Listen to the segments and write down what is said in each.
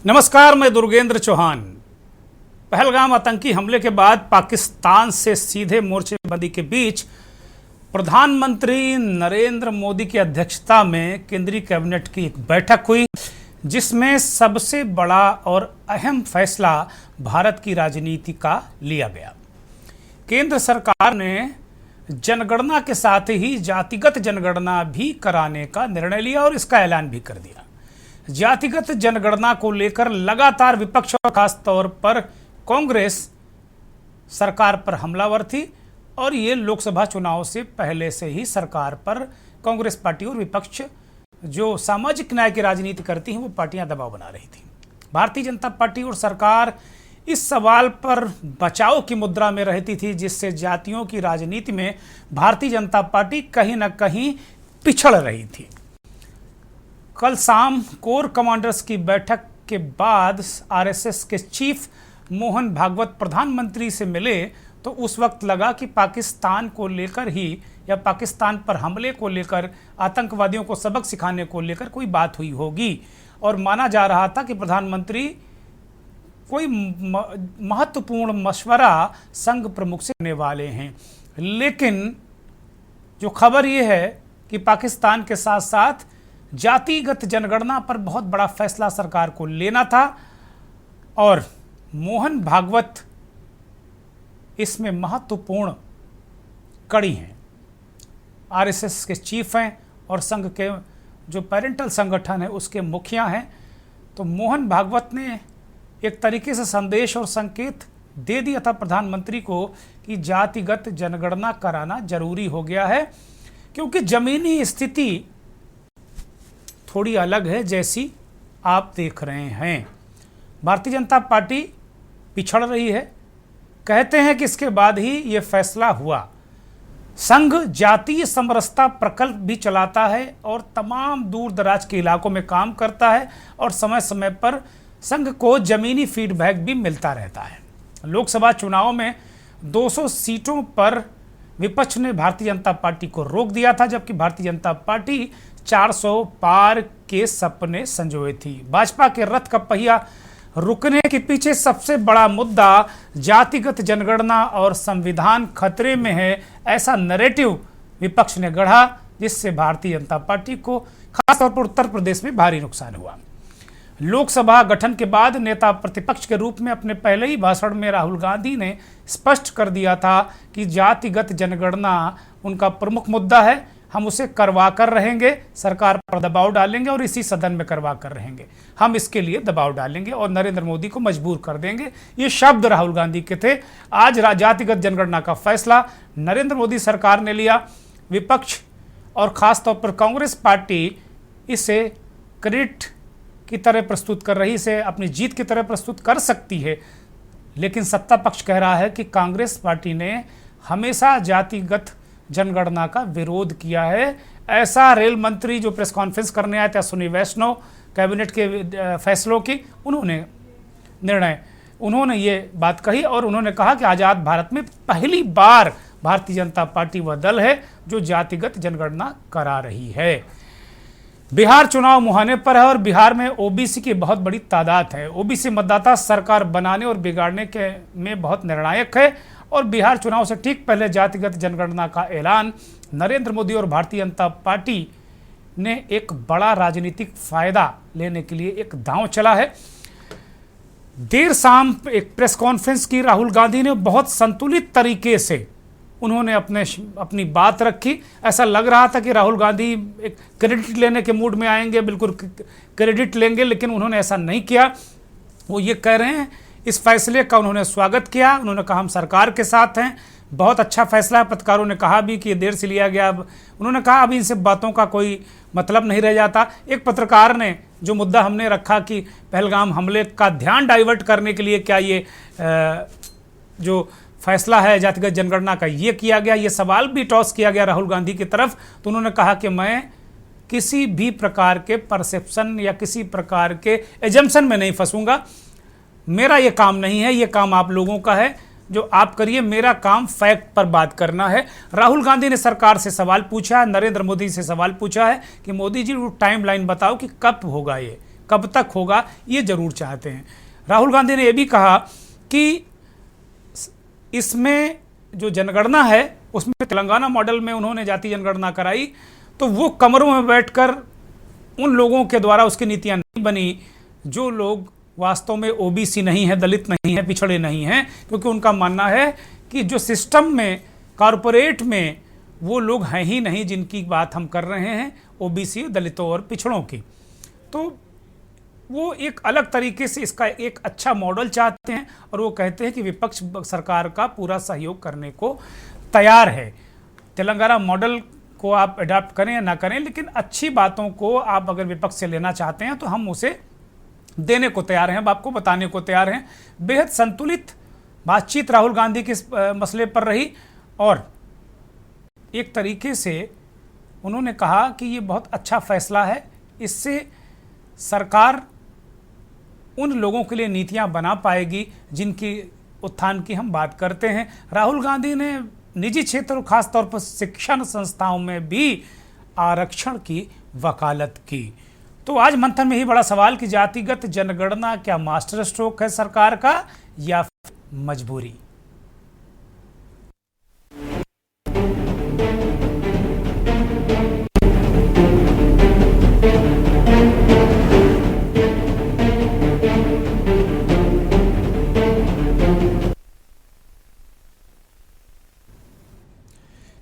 नमस्कार, मैं दुर्गेंद्र चौहान। पहलगाम आतंकी हमले के बाद पाकिस्तान से सीधे मोर्चेबंदी के बीच प्रधानमंत्री नरेंद्र मोदी की अध्यक्षता में केंद्रीय कैबिनेट की एक बैठक हुई, जिसमें सबसे बड़ा और अहम फैसला भारत की राजनीति का लिया गया। केंद्र सरकार ने जनगणना के साथ ही जातिगत जनगणना भी कराने का निर्णय लिया और इसका ऐलान भी कर दिया। जातिगत जनगणना को लेकर लगातार विपक्ष और खास तौर पर कांग्रेस सरकार पर हमलावर थी और ये लोकसभा चुनाव से पहले से ही सरकार पर कांग्रेस पार्टी और विपक्ष जो सामाजिक न्याय की राजनीति करती हैं वो पार्टियां दबाव बना रही थी। भारतीय जनता पार्टी और सरकार इस सवाल पर बचाव की मुद्रा में रहती थी, जिससे जातियों की राजनीति में भारतीय जनता पार्टी कहीं ना कहीं पिछड़ रही थी। कल शाम कोर कमांडर्स की बैठक के बाद आरएसएस के चीफ मोहन भागवत प्रधानमंत्री से मिले तो उस वक्त लगा कि पाकिस्तान को लेकर ही या पाकिस्तान पर हमले को लेकर, आतंकवादियों को सबक सिखाने को लेकर कोई बात हुई होगी और माना जा रहा था कि प्रधानमंत्री कोई महत्वपूर्ण मशवरा संघ प्रमुख से करने वाले हैं। लेकिन जो खबर यह है कि पाकिस्तान के साथ साथ जातिगत जनगणना पर बहुत बड़ा फैसला सरकार को लेना था और मोहन भागवत इसमें महत्वपूर्ण कड़ी हैं। आरएसएस के चीफ हैं और संघ के जो पेरेंटल संगठन है उसके मुखिया हैं। तो मोहन भागवत ने एक तरीके से संदेश और संकेत दे दिया था प्रधानमंत्री को कि जातिगत जनगणना कराना जरूरी हो गया है, क्योंकि जमीनी स्थिति थोड़ी अलग है, जैसी आप देख रहे हैं। भारतीय जनता पार्टी पिछड़ रही है। कहते हैं कि इसके बाद ही ये फैसला हुआ। संघ जातीय समरसता प्रकल्प भी चलाता है और तमाम दूर दराज के इलाकों में काम करता है और समय समय पर संघ को जमीनी फीडबैक भी मिलता रहता है। लोकसभा चुनाव में 200 सीटों पर विपक्ष ने भारतीय जनता पार्टी को रोक दिया था, जबकि भारतीय जनता पार्टी 400 पार के सपने संजोए थी। भाजपा के रथ का पहिया रुकने के पीछे सबसे बड़ा मुद्दा जातिगत जनगणना और संविधान खतरे में है, ऐसा नैरेटिव विपक्ष ने गढ़ा, जिससे भारतीय जनता पार्टी को खासतौर पर उत्तर प्रदेश में भारी नुकसान हुआ। लोकसभा गठन के बाद नेता प्रतिपक्ष के रूप में अपने पहले ही भाषण में राहुल गांधी ने स्पष्ट कर दिया था कि जातिगत जनगणना उनका प्रमुख मुद्दा है, हम उसे करवा कर रहेंगे, सरकार पर दबाव डालेंगे और इसी सदन में करवा कर रहेंगे। हम इसके लिए दबाव डालेंगे और नरेंद्र मोदी को मजबूर कर देंगे। ये शब्द राहुल गांधी के थे। आज जातिगत जनगणना का फैसला नरेंद्र मोदी सरकार ने लिया। विपक्ष और खासतौर पर कांग्रेस पार्टी इसे क्रेडिट की तरह प्रस्तुत कर रही, इसे अपनी जीत की तरह प्रस्तुत कर सकती है, लेकिन सत्ता पक्ष कह रहा है कि कांग्रेस पार्टी ने हमेशा जातिगत जनगणना का विरोध किया है। ऐसा रेल मंत्री जो प्रेस कॉन्फ्रेंस करने आए थे अश्विनी वैष्णव, कैबिनेट के फैसलों की उन्होंने ये बात कही और उन्होंने कहा कि आज़ाद भारत में पहली बार भारतीय जनता पार्टी वह दल है जो जातिगत जनगणना करा रही है। बिहार चुनाव मुहाने पर है और बिहार में ओबीसी की बहुत बड़ी तादाद है। ओबीसी मतदाता सरकार बनाने और बिगाड़ने के में बहुत निर्णायक है और बिहार चुनाव से ठीक पहले जातिगत जनगणना का ऐलान नरेंद्र मोदी और भारतीय जनता पार्टी ने एक बड़ा राजनीतिक फायदा लेने के लिए एक दांव चला है। देर शाम एक प्रेस कॉन्फ्रेंस की राहुल गांधी ने बहुत संतुलित तरीके से उन्होंने अपनी बात रखी। ऐसा लग रहा था कि राहुल गांधी एक क्रेडिट लेने के मूड में आएंगे, बिल्कुल क्रेडिट लेंगे, लेकिन उन्होंने ऐसा नहीं किया। वो ये कह रहे हैं, इस फैसले का उन्होंने स्वागत किया। उन्होंने कहा हम सरकार के साथ हैं, बहुत अच्छा फैसला है। पत्रकारों ने कहा भी कि ये देर से लिया गया। उन्होंने कहा अभी इनसे बातों का कोई मतलब नहीं रह जाता। एक पत्रकार ने जो मुद्दा हमने रखा कि पहलगाम हमले का ध्यान डाइवर्ट करने के लिए क्या ये जो फैसला है जातिगत जनगणना का ये किया गया, ये सवाल भी टॉस किया गया राहुल गांधी की तरफ, तो उन्होंने कहा कि मैं किसी भी प्रकार के परसेप्शन या किसी प्रकार के एजम्पशन में नहीं फंसूंगा। मेरा ये काम नहीं है, ये काम आप लोगों का है, जो आप करिए, मेरा काम फैक्ट पर बात करना है। राहुल गांधी ने सरकार से सवाल पूछा है, नरेंद्र मोदी से सवाल पूछा है कि मोदी जी वो टाइम लाइन बताओ कि कब होगा ये, कब तक होगा, ये जरूर चाहते हैं। राहुल गांधी ने यह भी कहा कि इसमें जो जनगणना है उसमें तेलंगाना मॉडल में उन्होंने जाति जनगणना कराई, तो वो कमरों में बैठकर उन लोगों के द्वारा उसकी नीतियां नहीं बनी जो लोग वास्तव में ओबीसी नहीं है, दलित नहीं है, पिछड़े नहीं हैं, क्योंकि उनका मानना है कि जो सिस्टम में, कॉरपोरेट में वो लोग हैं ही नहीं जिनकी बात हम कर रहे हैं, ओबीसी, दलितों और पिछड़ों की। तो वो एक अलग तरीके से इसका एक अच्छा मॉडल चाहते हैं और वो कहते हैं कि विपक्ष सरकार का पूरा सहयोग करने को तैयार है। तेलंगाना मॉडल को आप अडॉप्ट करें या ना करें, लेकिन अच्छी बातों को आप अगर विपक्ष से लेना चाहते हैं तो हम उसे देने को तैयार हैं, आपको बताने को तैयार हैं। बेहद संतुलित बातचीत राहुल गांधी के मसले पर रही और एक तरीके से उन्होंने कहा कि ये बहुत अच्छा फैसला है, इससे सरकार उन लोगों के लिए नीतियां बना पाएगी जिनकी उत्थान की हम बात करते हैं। राहुल गांधी ने निजी क्षेत्र और खासतौर पर शिक्षण संस्थाओं में भी आरक्षण की वकालत की। तो आज मंथन में ही बड़ा सवाल कि जातिगत जनगणना क्या मास्टर स्ट्रोक है सरकार का या मजबूरी।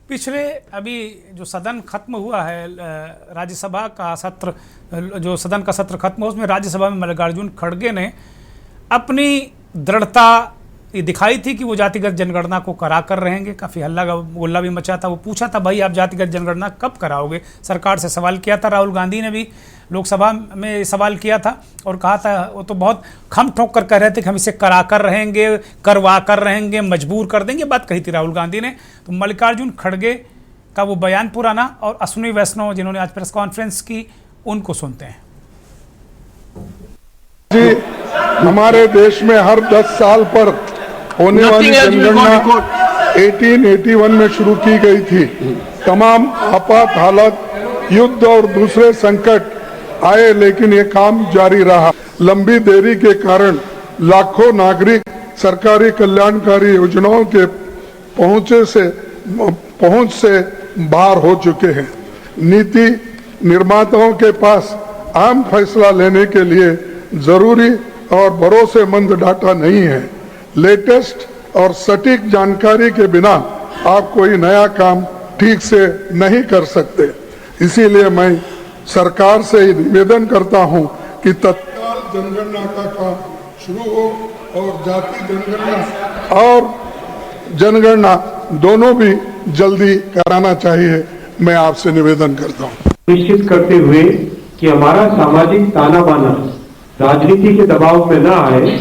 पिछले अभी जो सदन खत्म हुआ है, राज्यसभा का सत्र, जो सदन का सत्र खत्म हुआ उसमें राज्यसभा में मल्लिकार्जुन खड़गे ने अपनी दृढ़ता ये दिखाई थी कि वो जातिगत जनगणना को करा कर रहेंगे। काफ़ी हल्ला गुल्ला भी मचा था। वो पूछा था भाई आप जातिगत जनगणना कब कराओगे, सरकार से सवाल किया था। राहुल गांधी ने भी लोकसभा में सवाल किया था और कहा था, वो तो बहुत खम ठोक कर कह रहे थे कि हम इसे करा कर रहेंगे, करवा कर रहेंगे, मजबूर कर देंगे, बात कही थी राहुल गांधी ने। तो मल्लिकार्जुन खड़गे का वो बयान पुराना और अश्विनी वैष्णव जिन्होंने आज प्रेस कॉन्फ्रेंस की, उनको सुनते हैं। जी, हमारे देश में हर 10 साल पर होने वाली जनगणना 1881 में शुरू की गई थी। तमाम आपात हालत, युद्ध और दूसरे संकट आए, लेकिन ये काम जारी रहा। लंबी देरी के कारण लाखों नागरिक सरकारी कल्याणकारी योजनाओं के पहुंच से बाहर हो चुके हैं। नीति निर्माताओं के पास आम फैसला लेने के लिए जरूरी और भरोसेमंद डाटा नहीं है। लेटेस्ट और सटीक जानकारी के बिना आप कोई नया काम ठीक से नहीं कर सकते। इसीलिए मैं सरकार से निवेदन करता हूं कि तत्काल जनगणना का काम शुरू हो और जाति जनगणना और जनगणना दोनों भी जल्दी कराना चाहिए। मैं आपसे निवेदन करता हूं। निश्चित करते हुए कि हमारा सामाजिक ताना बाना राजनीति के दबाव में न आए,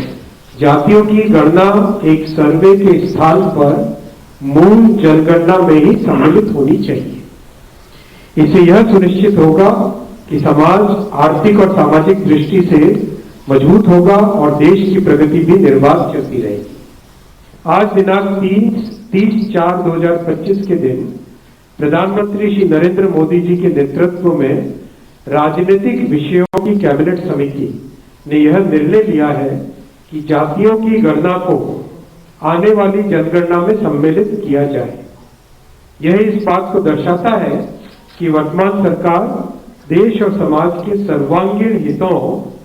जातियों की गणना एक सर्वे के स्थान पर मूल जनगणना में ही सम्मिलित होनी चाहिए। इससे यह सुनिश्चित होगा कि समाज आर्थिक और सामाजिक दृष्टि से मजबूत होगा और देश की प्रगति भी निर्बाध चलती रहेगी। आज दिनांक 30/4/2025 के दिन प्रधानमंत्री श्री नरेंद्र मोदी जी के नेतृत्व में राजनीतिक विषयों की कैबिनेट समिति ने यह निर्णय लिया है कि जातियों की गणना को आने वाली जनगणना में सम्मिलित किया जाए। यह इस बात को दर्शाता है कि वर्तमान सरकार देश और समाज के सर्वांगीण हितों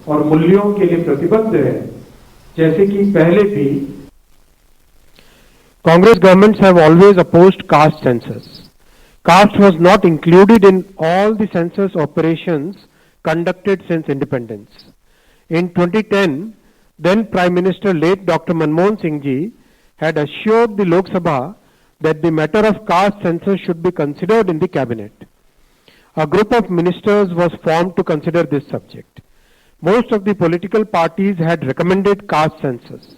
और मूल्यों के लिए प्रतिबद्ध है। जैसे कि पहले भी Congress governments have always opposed caste census. Caste was not included in all the census operations conducted since independence. In 2010, then Prime Minister late Dr. Manmohan Singh ji had assured the Lok Sabha that the matter of caste census should be considered in the cabinet. A group of ministers was formed to consider this subject. Most of the political parties had recommended caste census.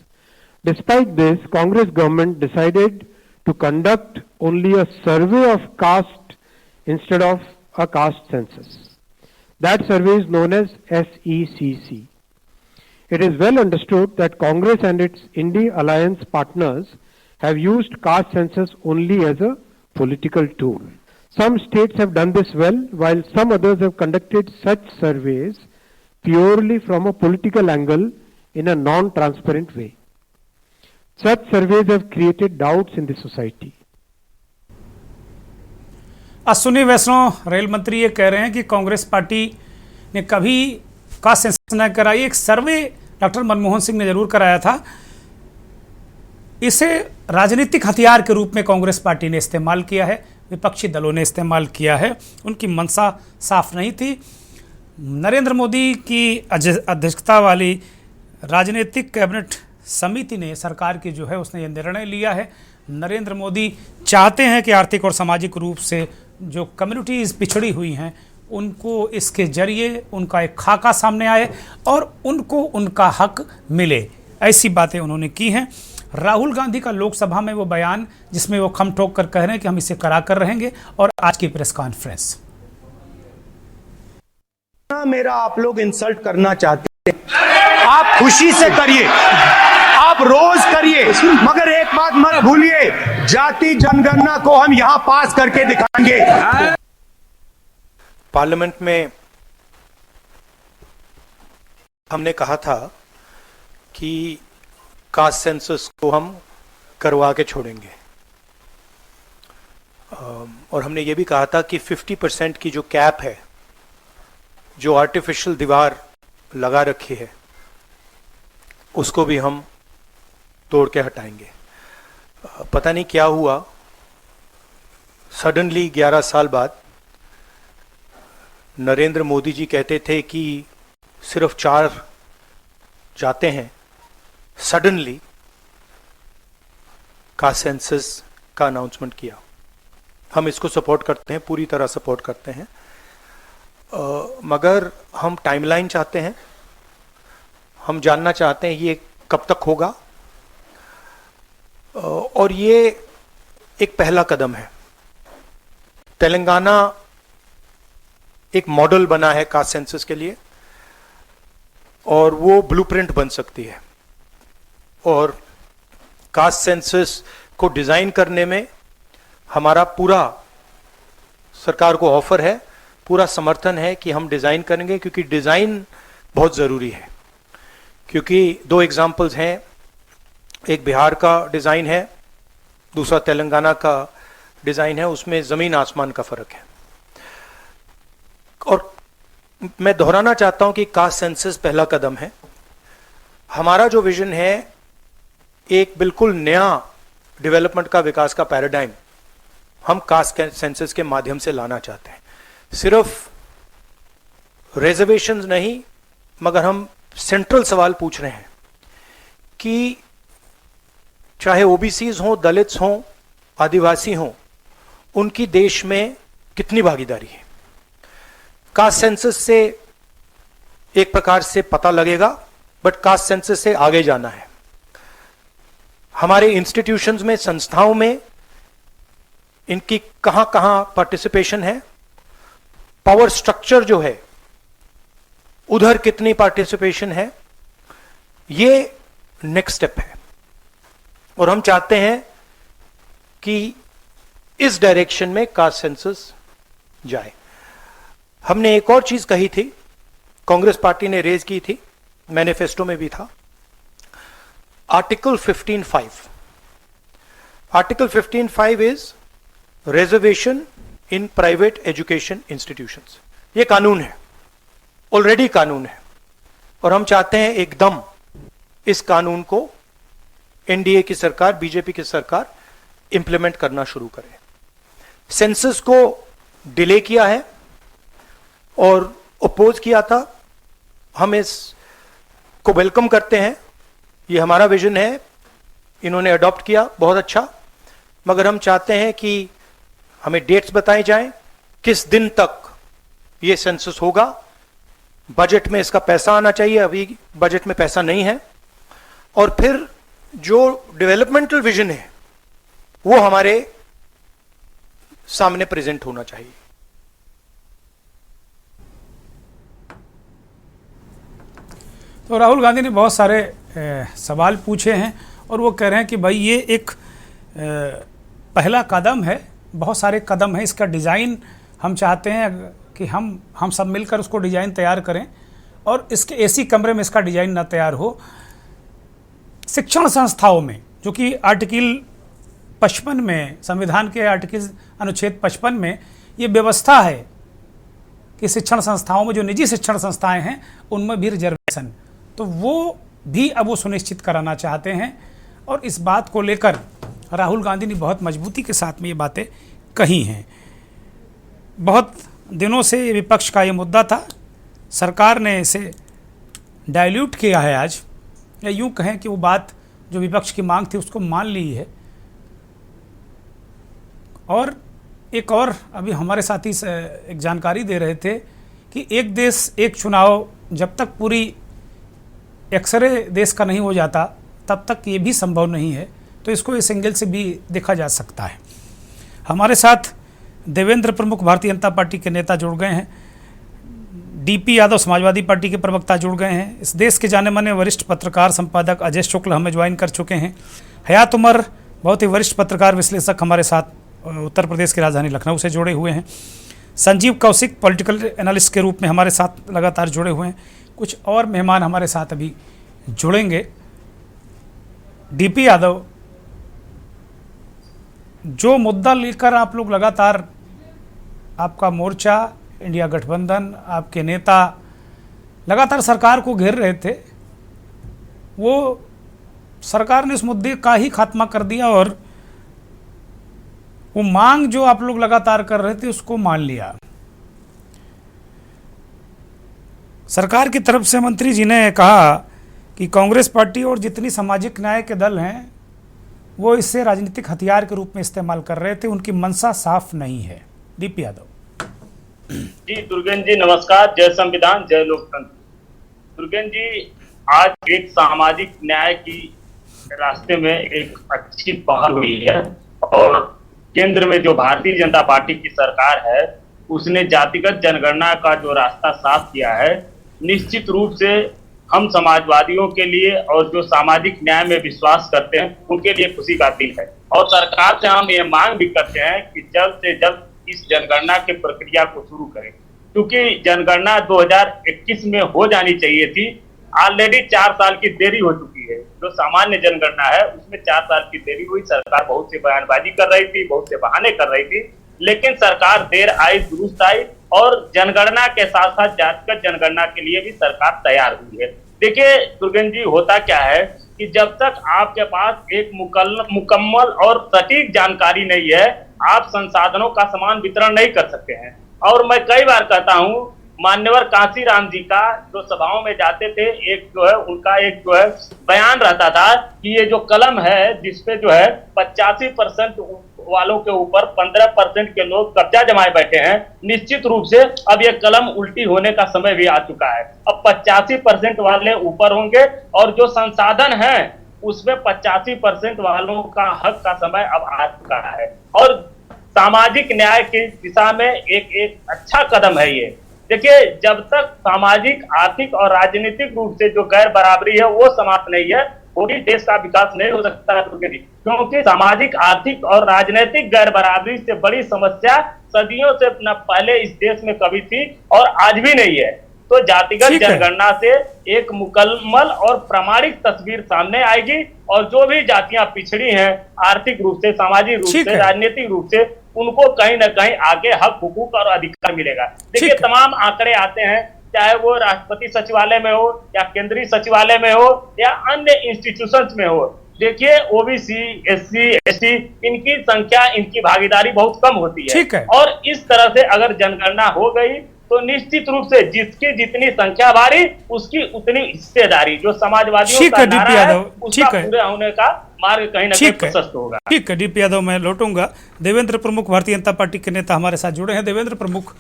Despite this, Congress government decided to conduct only a survey of caste instead of a caste census. That survey is known as SECC. It is well understood that Congress and its India alliance partners have used caste census only as a political tool. Some states have done this well, while some others have conducted such surveys purely from a political angle in a non-transparent way. Such surveys have created doubts in the society. Ashwini Vaishnaw rail मंत्री ये कह रहे हैं कि Congress party ने कभी caste census न कराई। एक सर्वे डॉक्टर मनमोहन सिंह ने जरूर कराया था। इसे राजनीतिक हथियार के रूप में कांग्रेस पार्टी ने इस्तेमाल किया है, विपक्षी दलों ने इस्तेमाल किया है। उनकी मंशा साफ नहीं थी। नरेंद्र मोदी की अध्यक्षता वाली राजनीतिक कैबिनेट समिति ने, सरकार की जो है, उसने ये निर्णय लिया है। नरेंद्र मोदी चाहते हैं कि आर्थिक और सामाजिक रूप से जो कम्युनिटीज़ पिछड़ी हुई हैं उनको इसके जरिए उनका एक खाका सामने आए और उनको उनका हक मिले। ऐसी बातें उन्होंने की हैं। राहुल गांधी का लोकसभा में वो बयान जिसमें वो खम ठोक कर कह रहे हैं कि हम इसे करा कर रहेंगे, और आज की प्रेस कॉन्फ्रेंस। मेरा आप लोग इंसल्ट करना चाहते हैं, आप खुशी से करिए, आप रोज करिए, मगर एक बात मत भूलिए, जाति जनगणना को हम यहां पास करके दिखाएंगे। पार्लियामेंट में हमने कहा था कि कास्ट सेंसस को हम करवा के छोड़ेंगे, और हमने ये भी कहा था कि 50% की जो कैप है, जो आर्टिफिशियल दीवार लगा रखी है, उसको भी हम तोड़ के हटाएंगे। पता नहीं क्या हुआ, सडनली 11 साल बाद नरेंद्र मोदी जी कहते थे कि सिर्फ 4 जाते हैं, सडनली कास्ट सेंसस का अनाउंसमेंट किया। हम इसको सपोर्ट करते हैं, पूरी तरह सपोर्ट करते हैं, मगर हम टाइमलाइन चाहते हैं। हम जानना चाहते हैं ये कब तक होगा, और ये एक पहला कदम है। तेलंगाना एक मॉडल बना है कास्ट सेंसस के लिए, और वो ब्लूप्रिंट बन सकती है। और कास्ट सेंसस को डिजाइन करने में हमारा पूरा सरकार को ऑफर है, पूरा समर्थन है कि हम डिजाइन करेंगे, क्योंकि डिजाइन बहुत जरूरी है। क्योंकि 2 एग्जाम्पल्स हैं, एक बिहार का डिजाइन है, दूसरा तेलंगाना का डिजाइन है, उसमें जमीन आसमान का फर्क है। और मैं दोहराना चाहता हूं कि कास्ट सेंसस पहला कदम है। हमारा जो विजन है, एक बिल्कुल नया डेवलपमेंट का, विकास का पैराडाइम हम कास्ट सेंसस के माध्यम से लाना चाहते हैं। सिर्फ रिजर्वेशंस नहीं, मगर हम सेंट्रल सवाल पूछ रहे हैं कि चाहे ओबीसीज हों, दलित्स हों, आदिवासी हों, उनकी देश में कितनी भागीदारी है। कास्ट सेंसस से एक प्रकार से पता लगेगा, बट कास्ट सेंसस से आगे जाना है। हमारे इंस्टीट्यूशंस में, संस्थाओं में इनकी कहां कहां पार्टिसिपेशन है, पावर स्ट्रक्चर जो है उधर कितनी पार्टिसिपेशन है, ये नेक्स्ट स्टेप है। और हम चाहते हैं कि इस डायरेक्शन में कास्ट सेंसस जाए। हमने एक और चीज कही थी, कांग्रेस पार्टी ने रेज की थी, मैनिफेस्टो में भी था, article 15(5). Article 15(5) is reservation in private education institutions. ये कानून है, ऑलरेडी कानून है, और हम चाहते हैं एकदम इस कानून को एनडीए की सरकार, बीजेपी की सरकार इंप्लीमेंट करना शुरू करे। सेंसस को डिले किया है और अपोज किया था, हम इसको वेलकम करते हैं। ये हमारा विजन है, इन्होंने अडॉप्ट किया, बहुत अच्छा, मगर हम चाहते हैं कि हमें डेट्स बताए जाएं, किस दिन तक ये सेंसस होगा, बजट में इसका पैसा आना चाहिए, अभी बजट में पैसा नहीं है, और फिर जो डेवलपमेंटल विजन है वो हमारे सामने प्रेजेंट होना चाहिए। तो राहुल गांधी ने बहुत सारे सवाल पूछे हैं, और वो कह रहे हैं कि भाई ये एक पहला कदम है, बहुत सारे कदम हैं, इसका डिज़ाइन हम चाहते हैं कि हम सब मिलकर उसको डिज़ाइन तैयार करें और इसके एसी कमरे में इसका डिजाइन ना तैयार हो। शिक्षण संस्थाओं में, जो कि आर्टिकल 55 में, संविधान के आर्टिकल अनुच्छेद 55 में ये व्यवस्था है कि शिक्षण संस्थाओं में, जो निजी शिक्षण संस्थाएं हैं, उनमें भी रिजर्वेशन, तो वो भी अब वो सुनिश्चित कराना चाहते हैं। और इस बात को लेकर राहुल गांधी ने बहुत मजबूती के साथ में ये बातें कही हैं। बहुत दिनों से ये विपक्ष का ये मुद्दा था, सरकार ने इसे डाइल्यूट किया है आज, या यूँ कहें कि वो बात जो विपक्ष की मांग थी उसको मान ली है। और एक और अभी हमारे साथी एक जानकारी दे रहे थे कि एक देश एक चुनाव जब तक पूरी एक्सरे देश का नहीं हो जाता तब तक ये भी संभव नहीं है, तो इसको इस एंगल से भी देखा जा सकता है। हमारे साथ देवेंद्र प्रमुख भारतीय जनता पार्टी के नेता जुड़ गए हैं, डीपी यादव समाजवादी पार्टी के प्रवक्ता जुड़ गए हैं, इस देश के जाने माने वरिष्ठ पत्रकार संपादक अजय शुक्ल हमें ज्वाइन कर चुके हैं, हयात उमर बहुत ही वरिष्ठ पत्रकार विश्लेषक हमारे साथ उत्तर प्रदेश की राजधानी लखनऊ से जुड़े हुए हैं, संजीव कौशिक पॉलिटिकल एनालिस्ट के रूप में हमारे साथ लगातार जुड़े हुए हैं, कुछ और मेहमान हमारे साथ अभी जुड़ेंगे। डीपी यादव, जो मुद्दा लेकर आप लोग लगातार, आपका मोर्चा, इंडिया गठबंधन, आपके नेता लगातार सरकार को घेर रहे थे, वो सरकार ने इस मुद्दे का ही खात्मा कर दिया और वो मांग जो आप लोग लगातार कर रहे थे उसको मान लिया। सरकार की तरफ से मंत्री जी ने कहा कि कांग्रेस पार्टी और जितनी सामाजिक न्याय के दल हैं वो इसे राजनीतिक हथियार के रूप में इस्तेमाल कर रहे थे, उनकी मंशा साफ नहीं है। डीपी यादव जी। दुर्गेन जी नमस्कार, जय संविधान, जय लोकतंत्र। दुर्गेन जी, आज एक सामाजिक न्याय की रास्ते में एक अच्छी पहल हुई है और केंद्र में जो भारतीय जनता पार्टी की सरकार है उसने जातिगत जनगणना का जो रास्ता साफ किया है, निश्चित रूप से हम समाजवादियों के लिए और जो सामाजिक न्याय में विश्वास करते हैं उनके लिए खुशी का दिन है। और सरकार से हम ये मांग भी करते हैं कि जल्द से जल्द इस जनगणना की प्रक्रिया को शुरू करें, क्योंकि जनगणना 2021 में हो जानी चाहिए थी। ऑलरेडी 4 साल की देरी हो चुकी है। जो सामान्य जनगणना है उसमें 4 साल की देरी हुई। सरकार बहुत सी बयानबाजी कर रही थी, बहुत से बहाने कर रही थी, लेकिन सरकार देर आई दुरुस्त आई और जनगणना के साथ साथ जातिगत जनगणना के लिए भी सरकार तैयार हुई है। देखिए दुर्गेन जी, होता क्या है कि जब तक आपके पास एक मुकम्मल और सटीक जानकारी नहीं है, आप संसाधनों का समान वितरण नहीं कर सकते हैं। और मैं कई बार कहता हूं, मान्यवर कांशीराम जी का जो सभाओं में जाते थे, एक जो है उनका एक जो है बयान रहता था कि ये जो कलम है जिसपे जो है 85% वालों के ऊपर 15% के लोग कब्जा जमाए बैठे हैं, निश्चित रूप से अब ये कलम उल्टी होने का समय भी आ चुका है। अब 85% वाले ऊपर होंगे और जो संसाधन है उसमें 85% वालों का हक का समय अब आ चुका है। और सामाजिक न्याय की दिशा में एक अच्छा कदम है ये। देखिए, जब तक सामाजिक, आर्थिक और राजनीतिक रूप से जो गैर बराबरी है वो समाप्त नहीं है, पूरी देश का विकास नहीं हो सकता है। क्योंकि सामाजिक, आर्थिक और राजनीतिक गैर बराबरी से बड़ी समस्या सदियों से न पहले इस देश में कभी थी और आज भी नहीं है। तो जातिगत जनगणना से एक मुकम्मल और प्रामाणिक तस्वीर सामने आएगी और जो भी जातियां पिछड़ी हैं आर्थिक रूप से, सामाजिक रूप से, राजनीतिक रूप से, उनको कहीं ना कहीं आगे हक, हुकूक और अधिकार मिलेगा। देखिए, तमाम आंकड़े आते हैं, चाहे वो राष्ट्रपति सचिवालय में हो या केंद्रीय सचिवालय में हो या अन्य इंस्टीट्यूशंस में हो। देखिए, ओबीसी, एससी, एसटी, इनकी संख्या, इनकी भागीदारी बहुत कम होती है। और इस तरह से अगर जनगणना हो गई तो निश्चित रूप से जिसकी जितनी संख्या भारी उसकी उतनी हिस्सेदारी, जो समाजवादियों का नारा है उसका पूरा होने का मार्ग कहीं ना कहीं प्रशस्त होगा। ठीक है डीपी यादव, मैं लौटूंगा। देवेंद्र प्रमुख भारतीय जनता पार्टी के नेता हमारे साथ जुड़े हैं। देवेंद्र प्रमुख,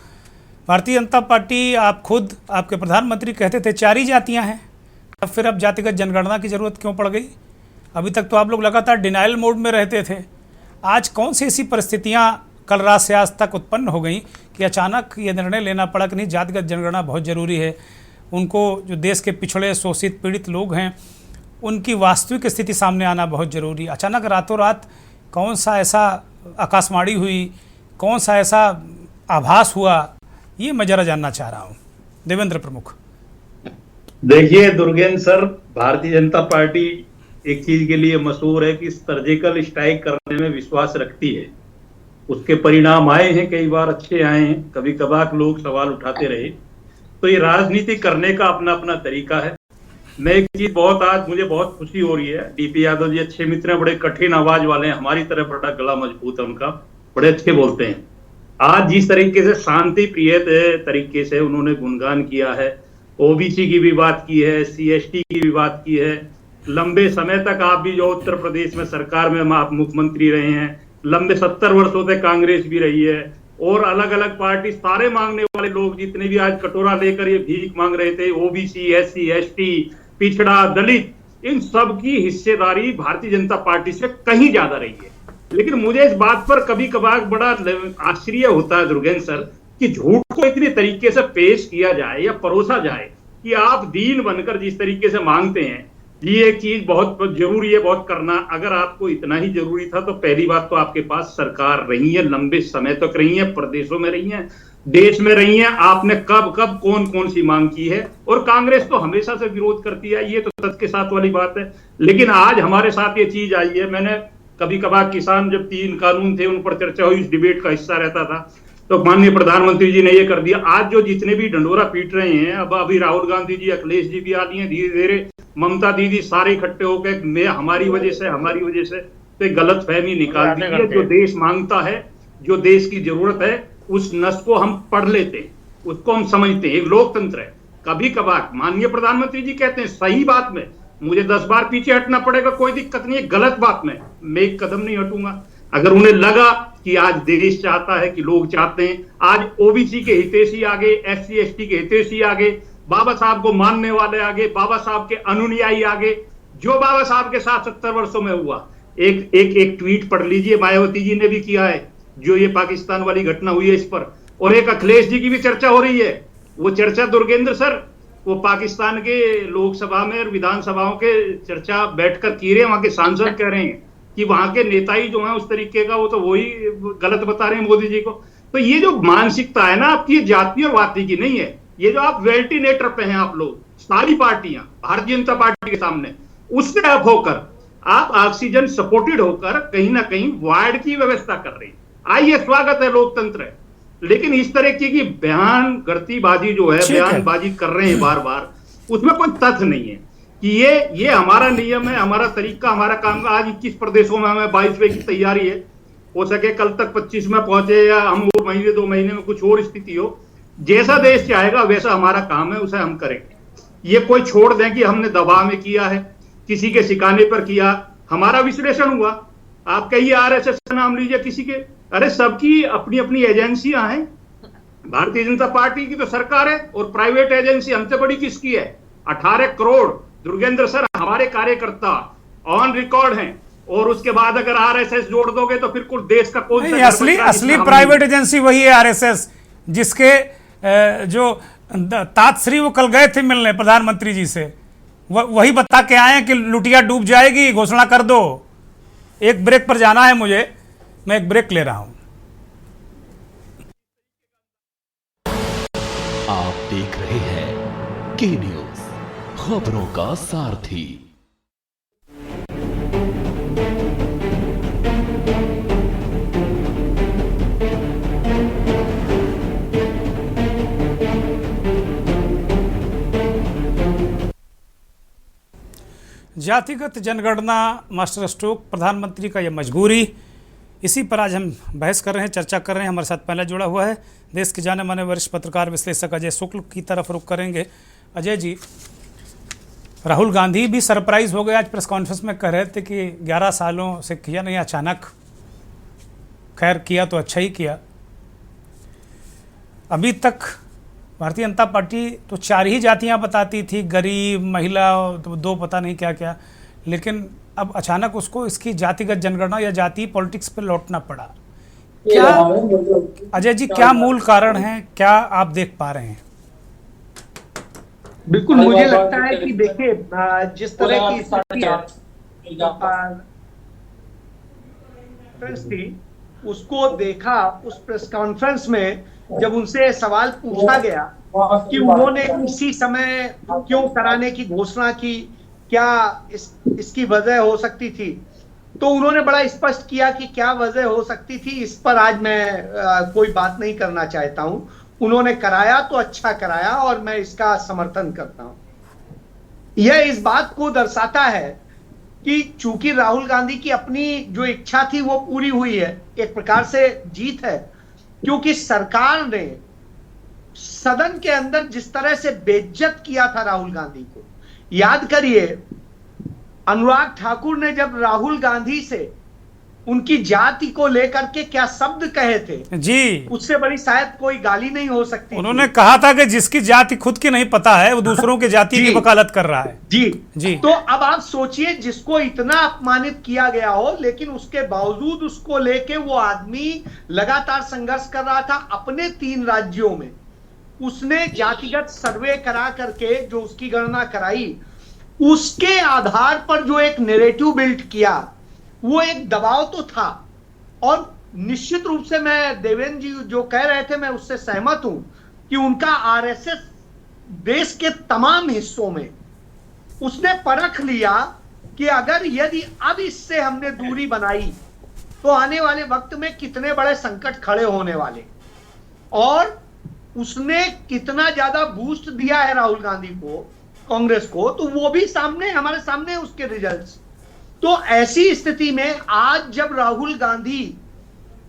भारतीय जनता पार्टी, आप खुद, आपके प्रधानमंत्री कहते थे 4 ही जातियां हैं, अब फिर अब जातिगत जनगणना की जरूरत क्यों पड़ गई? अभी तक तो आप लोग लगातार डिनाइल मोड में रहते थे। आज कौन सी ऐसी परिस्थितियां कल रात से आज तक उत्पन्न हो गई कि अचानक ये निर्णय लेना पड़ा कि नहीं, जातिगत जनगणना बहुत ज़रूरी है, उनको, जो देश के पिछड़े, शोषित, पीड़ित लोग हैं, उनकी वास्तविक स्थिति सामने आना बहुत ज़रूरी। अचानक रातों रात कौन सा ऐसा आकाशवाणी हुई, कौन सा ऐसा आभास हुआ, ये मैं ज़रा जानना चाह रहा हूँ। देवेंद्र प्रमुख। देखिए दुर्गेन सर, भारतीय जनता पार्टी एक चीज के लिए मशहूर है कि सर्जिकल स्ट्राइक करने में विश्वास रखती है। उसके परिणाम आए हैं, कई बार अच्छे आए हैं, कभी कभार लोग सवाल उठाते रहे। तो ये राजनीति करने का अपना अपना तरीका है। मैं एक चीज आज मुझे बहुत खुशी हो रही है, डीपी यादव जी अच्छे मित्र हैं, बड़े कठिन आवाज वाले हैं, हमारी तरह बड़ा गला मजबूत है उनका, बड़े अच्छे बोलते हैं। आज जिस तरीके से शांति प्रिय तरीके से उन्होंने गुणगान किया है, ओबीसी की भी बात की है, SC/ST की भी बात की है। लंबे समय तक आप भी जो उत्तर प्रदेश में सरकार में आप मुख्यमंत्री रहे हैं, लंबे 70 वर्षों से कांग्रेस भी रही है, और अलग अलग पार्टी सारे मांगने वाले लोग जितने भी आज कटोरा लेकर ये भीख मांग रहे थे, ओबीसी, SC/ST, पिछड़ा, दलित, इन सब की हिस्सेदारी भारतीय जनता पार्टी से कहीं ज्यादा रही है। लेकिन मुझे इस बात पर कभी कभार बड़ा आश्चर्य होता है दुर्गेन सर कि झूठ को इतने तरीके से पेश किया जाए या परोसा जाए कि आप दीन बनकर जिस तरीके से मांगते हैं, ये एक चीज बहुत जरूरी है, बहुत करना। अगर आपको इतना ही जरूरी था तो पहली बात तो आपके पास सरकार रही है, लंबे समय तक रही है, प्रदेशों में रही है, देश में रही है, आपने कब कब कौन कौन सी मांग की है। और कांग्रेस तो हमेशा से विरोध करती है, ये तो सच के साथ वाली बात है। लेकिन आज हमारे साथ ये चीज आई है। मैंने कभी कभार किसान जब 3 कानून थे उन पर चर्चा हुई, इस डिबेट का हिस्सा रहता था, तो माननीय प्रधानमंत्री जी ने ये कर दिया। आज जो जितने भी डंडोरा पीट रहे हैं, अब अभी राहुल गांधी जी, अखिलेश जी भी आ रही हैं धीरे धीरे, ममता दीदी, सारे इकट्ठे होकर मैं हमारी वजह से तो एक गलत फहमी निकाल दी है। जो देश मांगता है, जो देश की जरूरत है, उस नस को हम पढ़ लेते हैं, उसको हम समझते हैं। एक लोकतंत्र है। कभी कभार माननीय प्रधानमंत्री जी कहते हैं सही बात में मुझे 10 बार पीछे हटना पड़ेगा, कोई दिक्कत नहीं है, गलत बात में मैं एक कदम नहीं हटूंगा। अगर उन्हें लगा कि आज देश चाहता है, कि लोग चाहते हैं, आज ओबीसी के हितैषी आगे, SC/ST के हितैषी आगे, बाबा साहब को मानने वाले आगे, बाबा साहब के अनुयायी आगे, जो बाबा साहब के साथ 70 वर्षों में हुआ। एक ट्वीट पढ़ लीजिए, मायावती जी ने भी किया है, जो ये पाकिस्तान वाली घटना हुई है इस पर, और एक अखिलेश जी की भी चर्चा हो रही है। वो चर्चा दुर्गेंद्र सर, वो पाकिस्तान के लोकसभा में और विधानसभाओं के चर्चा बैठकर की रहे हैं, वहां के सांसद कह रहे हैं कि वहां के नेता ही जो है उस तरीके का, वो तो वही गलत बता रहे हैं मोदी जी को। तो ये जो मानसिकता है ना आपकी, ये जातीयवादी की नहीं है। ये जो आप वेल्टिनेटर पे हैं आप लोग, सारी पार्टियां भारतीय जनता पार्टी के सामने, उससे आप होकर, आप ऑक्सीजन सपोर्टेड होकर कहीं ना कहीं वार्ड की व्यवस्था कर रहे हैं। आइए, स्वागत है, लोकतंत्र है। लेकिन इस तरह की बयान गर्तीबाजी जो है, बयानबाजी कर रहे हैं बार बार, उसमें कोई तथ्य नहीं है कि ये हमारा नियम है, हमारा तरीका, हमारा काम का। आज 21 प्रदेशों में हमें 22वें की तैयारी है, हो सके कल तक 25 में पहुंचे, या हम 2 महीने में कुछ और स्थिति हो। जैसा देश चाहेगा वैसा हमारा काम है, उसे हम करेंगे। ये कोई छोड़ दें कि हमने दबाव में किया है, किसी के सिखाने पर किया। हमारा विश्लेषण हुआ, आप कहिए RSS का नाम लीजिए, किसी के, अरे सबकी अपनी अपनी एजेंसियां हैं। भारतीय जनता पार्टी की तो सरकार है, और प्राइवेट एजेंसी हमसे बड़ी किसकी है? 18 करोड़ दुर्गेंद्र सर हमारे कार्यकर्ता ऑन रिकॉर्ड हैं। और उसके बाद अगर RSS जोड़ दोगे तो फिर कुल देश का कौन सा असली प्राइवेट एजेंसी वही है RSS, जिसके जो ताजश्री वो कल गए थे मिलने प्रधानमंत्री जी से, वही बता के आए हैं कि लुटिया डूब जाएगी, घोषणा कर दो। एक ब्रेक पर जाना है मुझे, मैं एक ब्रेक ले रहा हूं। आप देख रहे हैं के न्यूज, खबरों का सारथी। जातिगत जनगणना मास्टर स्ट्रोक प्रधानमंत्री का यह मजबूरी, इसी पर आज हम बहस कर रहे हैं, चर्चा कर रहे हैं। हमारे साथ पहले जुड़ा हुआ है देश के जाने माने वरिष्ठ पत्रकार विश्लेषक अजय शुक्ल की तरफ रुख करेंगे। अजय जी, राहुल गांधी भी सरप्राइज हो गए, आज प्रेस कॉन्फ्रेंस में कह रहे थे कि 11 सालों से किया नहीं, अचानक, खैर किया तो अच्छा ही किया। अभी तक भारतीय जनता पार्टी तो 4 ही जातियां बताती थी, गरीब, महिला, तो 2 पता नहीं क्या क्या, लेकिन अब अचानक उसको इसकी जातिगत जनगणना या जाति पॉलिटिक्स पे लौटना पड़ा। क्या अजय जी, क्या मूल कारण है, क्या आप देख पा रहे हैं? बिल्कुल, मुझे लगता है कि देखिए, जिस तरह की स्थिति थी, उसको देखा उस प्रेस कॉन्फ्रेंस में, जब उनसे सवाल पूछा गया कि उन्होंने इसी समय क्यों कराने की घोषणा की, क्या इसकी वजह हो सकती थी। तो उन्होंने बड़ा स्पष्ट किया कि क्या वजह हो सकती थी, इस पर आज मैं कोई बात नहीं करना चाहता हूं। उन्होंने कराया तो अच्छा कराया और मैं इसका समर्थन करता हूं। यह इस बात को दर्शाता है कि चूंकि राहुल गांधी की अपनी जो इच्छा थी वो पूरी हुई है, एक प्रकार से जीत है, क्योंकि सरकार ने सदन के अंदर जिस तरह से बेइज्जत किया था राहुल गांधी को, याद करिए अनुराग ठाकुर ने जब राहुल गांधी से उनकी जाति को लेकर के क्या शब्द कहे थे जी, उससे बड़ी शायद कोई गाली नहीं हो सकती। उन्होंने कहा था कि जिसकी जाति खुद की नहीं पता है वो दूसरों की जाति की वकालत कर रहा है। जी जी। तो अब आप सोचिए, जिसको इतना अपमानित किया गया हो लेकिन उसके बावजूद उसको लेके वो आदमी लगातार संघर्ष कर रहा था। अपने 3 राज्यों में उसने जातिगत सर्वे करा करके जो उसकी गणना कराई, उसके आधार पर जो एक नैरेटिव बिल्ड किया, वो एक दबाव तो था। और निश्चित रूप से मैं देवेंद्र जी जो कह रहे थे मैं उससे सहमत हूं कि उनका आरएसएस देश के तमाम हिस्सों में उसने परख लिया कि अगर यदि अब इससे हमने दूरी बनाई तो आने वाले वक्त में कितने बड़े संकट खड़े होने वाले। और उसने कितना ज्यादा बूस्ट दिया है राहुल गांधी को, कांग्रेस को, तो वो भी सामने हमारे सामने उसके रिजल्ट्स। तो ऐसी स्थिति में आज जब राहुल गांधी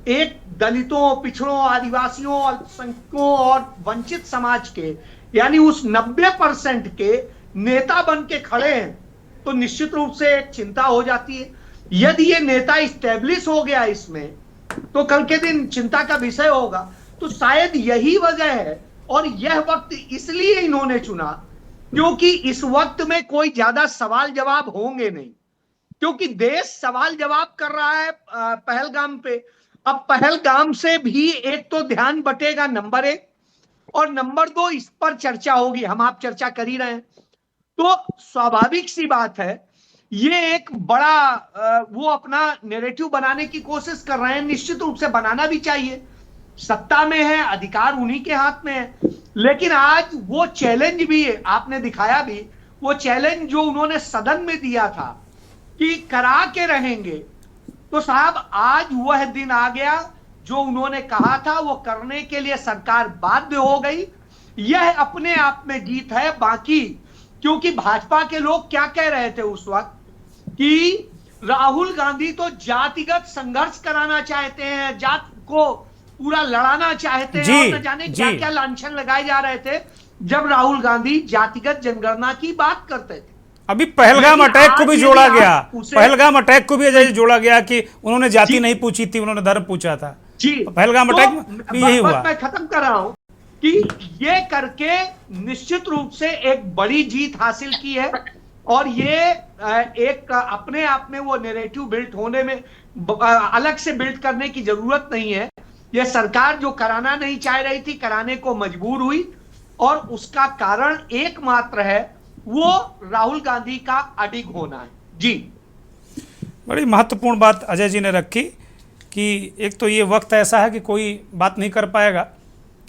एक दलितों, पिछड़ों, आदिवासियों, अल्पसंख्यकों और वंचित समाज के यानी उस 90% के नेता बन के खड़े हैं, तो निश्चित रूप से एक चिंता हो जाती है। यदि ये नेता इस्टेब्लिश हो गया इसमें, तो कल के दिन चिंता का विषय होगा। तो शायद यही वजह है, और यह वक्त इसलिए इन्होंने चुना क्योंकि इस वक्त में कोई ज्यादा सवाल जवाब होंगे नहीं, क्योंकि देश सवाल जवाब कर रहा है पहलगाम पे। अब पहलगाम से भी एक तो ध्यान बटेगा, नंबर 1, और नंबर 2 इस पर चर्चा होगी, हम आप चर्चा कर ही रहे हैं। तो स्वाभाविक सी बात है, ये एक बड़ा वो अपना नैरेटिव बनाने की कोशिश कर रहे हैं। निश्चित रूप से बनाना भी चाहिए, सत्ता में है, अधिकार उन्हीं के हाथ में है। लेकिन आज वो चैलेंज भी आपने दिखाया भी, वो चैलेंज जो उन्होंने सदन में दिया था कि करा के रहेंगे, तो साहब आज वह दिन आ गया जो उन्होंने कहा था वो करने के लिए सरकार बाध्य हो गई। यह अपने आप में जीत है। बाकी क्योंकि भाजपा के लोग क्या कह रहे थे उस वक्त कि राहुल गांधी तो जातिगत संघर्ष कराना चाहते हैं, जात को पूरा लड़ाना चाहते हैं, और न जाने क्या क्या लांछन लगाए जा रहे थे जब राहुल गांधी जातिगत जनगणना की बात करते थे। अभी पहलगाम अटैक को भी जोड़ा गया, पहलगाम अटैक को भी अजय जोड़ा गया कि उन्होंने जाति नहीं पूछी थी, उन्होंने धर्म पूछा था। जी, पहलगाम अटैक में यही हुआ। मैं खत्म कर रहा हूं कि ये करके निश्चित रूप से एक बड़ी जीत हासिल की है, और ये एक अपने आप में वो नैरेटिव बिल्ड होने में अलग से बिल्ड करने की जरूरत नहीं है। ये सरकार जो कराना नहीं चाह रही थी, कराने को मजबूर हुई, और उसका कारण एकमात्र है, वो राहुल गांधी का अडिग होना है। जी, बड़ी महत्वपूर्ण बात अजय जी ने रखी कि एक तो ये वक्त ऐसा है कि कोई बात नहीं कर पाएगा,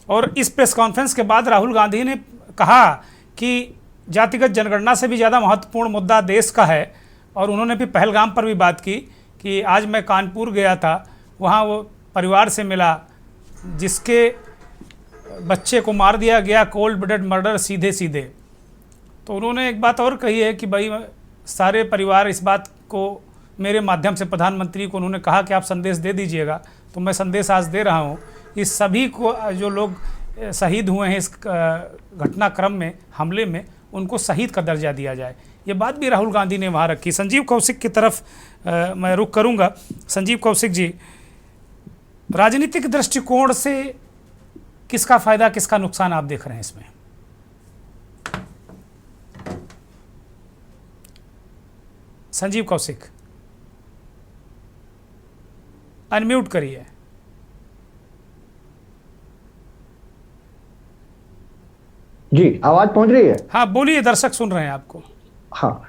और इस प्रेस कॉन्फ्रेंस के बाद राहुल गांधी ने कहा कि जातिगत जनगणना से भी ज़्यादा महत्वपूर्ण मुद्दा देश का है। और उन्होंने भी पहलगाम पर भी बात की कि आज मैं कानपुर गया था, वहाँ वो परिवार से मिला जिसके बच्चे को मार दिया गया, कोल्ड ब्लडेड मर्डर, सीधे सीधे। तो उन्होंने एक बात और कही है कि भाई सारे परिवार इस बात को मेरे माध्यम से प्रधानमंत्री को उन्होंने कहा कि आप संदेश दे दीजिएगा, तो मैं संदेश आज दे रहा हूँ। इस सभी को जो लोग शहीद हुए हैं इस घटनाक्रम में, हमले में, उनको शहीद का दर्जा दिया जाए। ये बात भी राहुल गांधी ने वहाँ रखी। संजीव कौशिक की तरफ मैं रुख करूँगा। संजीव कौशिक जी, राजनीतिक दृष्टिकोण से किसका फायदा किसका नुकसान आप देख रहे हैं इसमें? संजीव कौशिक, अनम्यूट करिए। जी, आवाज पहुंच रही है? हाँ बोलिए, दर्शक सुन रहे हैं आपको। हाँ,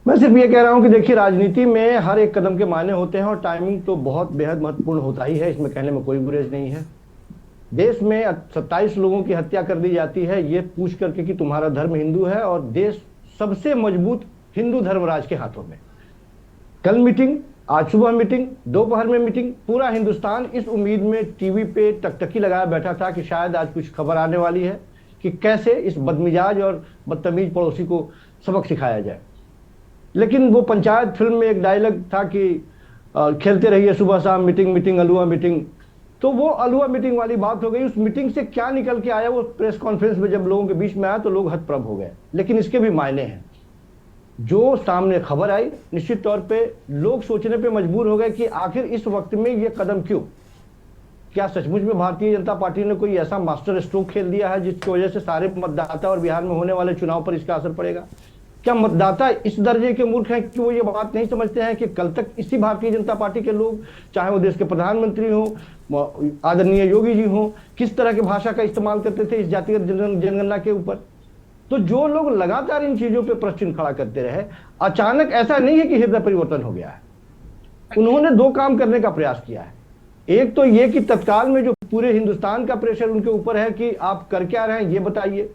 मैं सिर्फ ये कह रहा हूं कि देखिए, राजनीति में हर एक कदम के मायने होते हैं, और टाइमिंग तो बहुत बेहद महत्वपूर्ण होता ही है, इसमें कहने में कोई गुरेज नहीं है। देश में 27 लोगों की हत्या कर दी जाती है ये पूछ करके कि तुम्हारा धर्म हिंदू है, और देश सबसे मजबूत हिंदू धर्मराज के हाथों में। कल मीटिंग, आज सुबह मीटिंग, दोपहर में मीटिंग, पूरा हिंदुस्तान इस उम्मीद में टीवी पे टकटकी लगाया बैठा था कि शायद आज कुछ खबर आने वाली है कि कैसे इस बदमिजाज और बदतमीज पड़ोसी को सबक सिखाया जाए। लेकिन वो पंचायत फिल्म में एक डायलॉग था कि खेलते रहिए सुबह शाम मीटिंग मीटिंग अलुआ मीटिंग, तो वो अलुआ मीटिंग वाली बात हो गई। उस मीटिंग से क्या निकल के आया वो प्रेस कॉन्फ्रेंस में जब लोगों के बीच में आया तो लोग हतप्रभ हो गए। लेकिन इसके भी मायने हैं। जो सामने खबर आई, निश्चित तौर पे लोग सोचने पे मजबूर हो गए कि आखिर इस वक्त में ये कदम क्यों? क्या सचमुच में भारतीय जनता पार्टी ने कोई ऐसा मास्टर स्ट्रोक खेल दिया है जिसकी वजह से सारे मतदाता और बिहार में होने वाले चुनाव पर इसका असर पड़ेगा? क्या मतदाता इस दर्जे के मूर्ख हैं कि वो ये बात नहीं समझते हैं कि कल तक इसी भारतीय जनता पार्टी के लोग, चाहे वो देश के प्रधानमंत्री हो, आदरणीय योगी जी हो, किस तरह की भाषा का इस्तेमाल करते थे इस जातिगत जनगणना के ऊपर? तो जो लोग लगातार इन चीजों पे प्रश्न चिन्ह खड़ा करते रहे, अचानक ऐसा नहीं है कि हृदय परिवर्तन हो गया है। उन्होंने दो काम करने का प्रयास किया है। एक तो ये कि तत्काल में जो पूरे हिंदुस्तान का प्रेशर उनके ऊपर है कि आप कर क्या रहे हैं ये बताइए।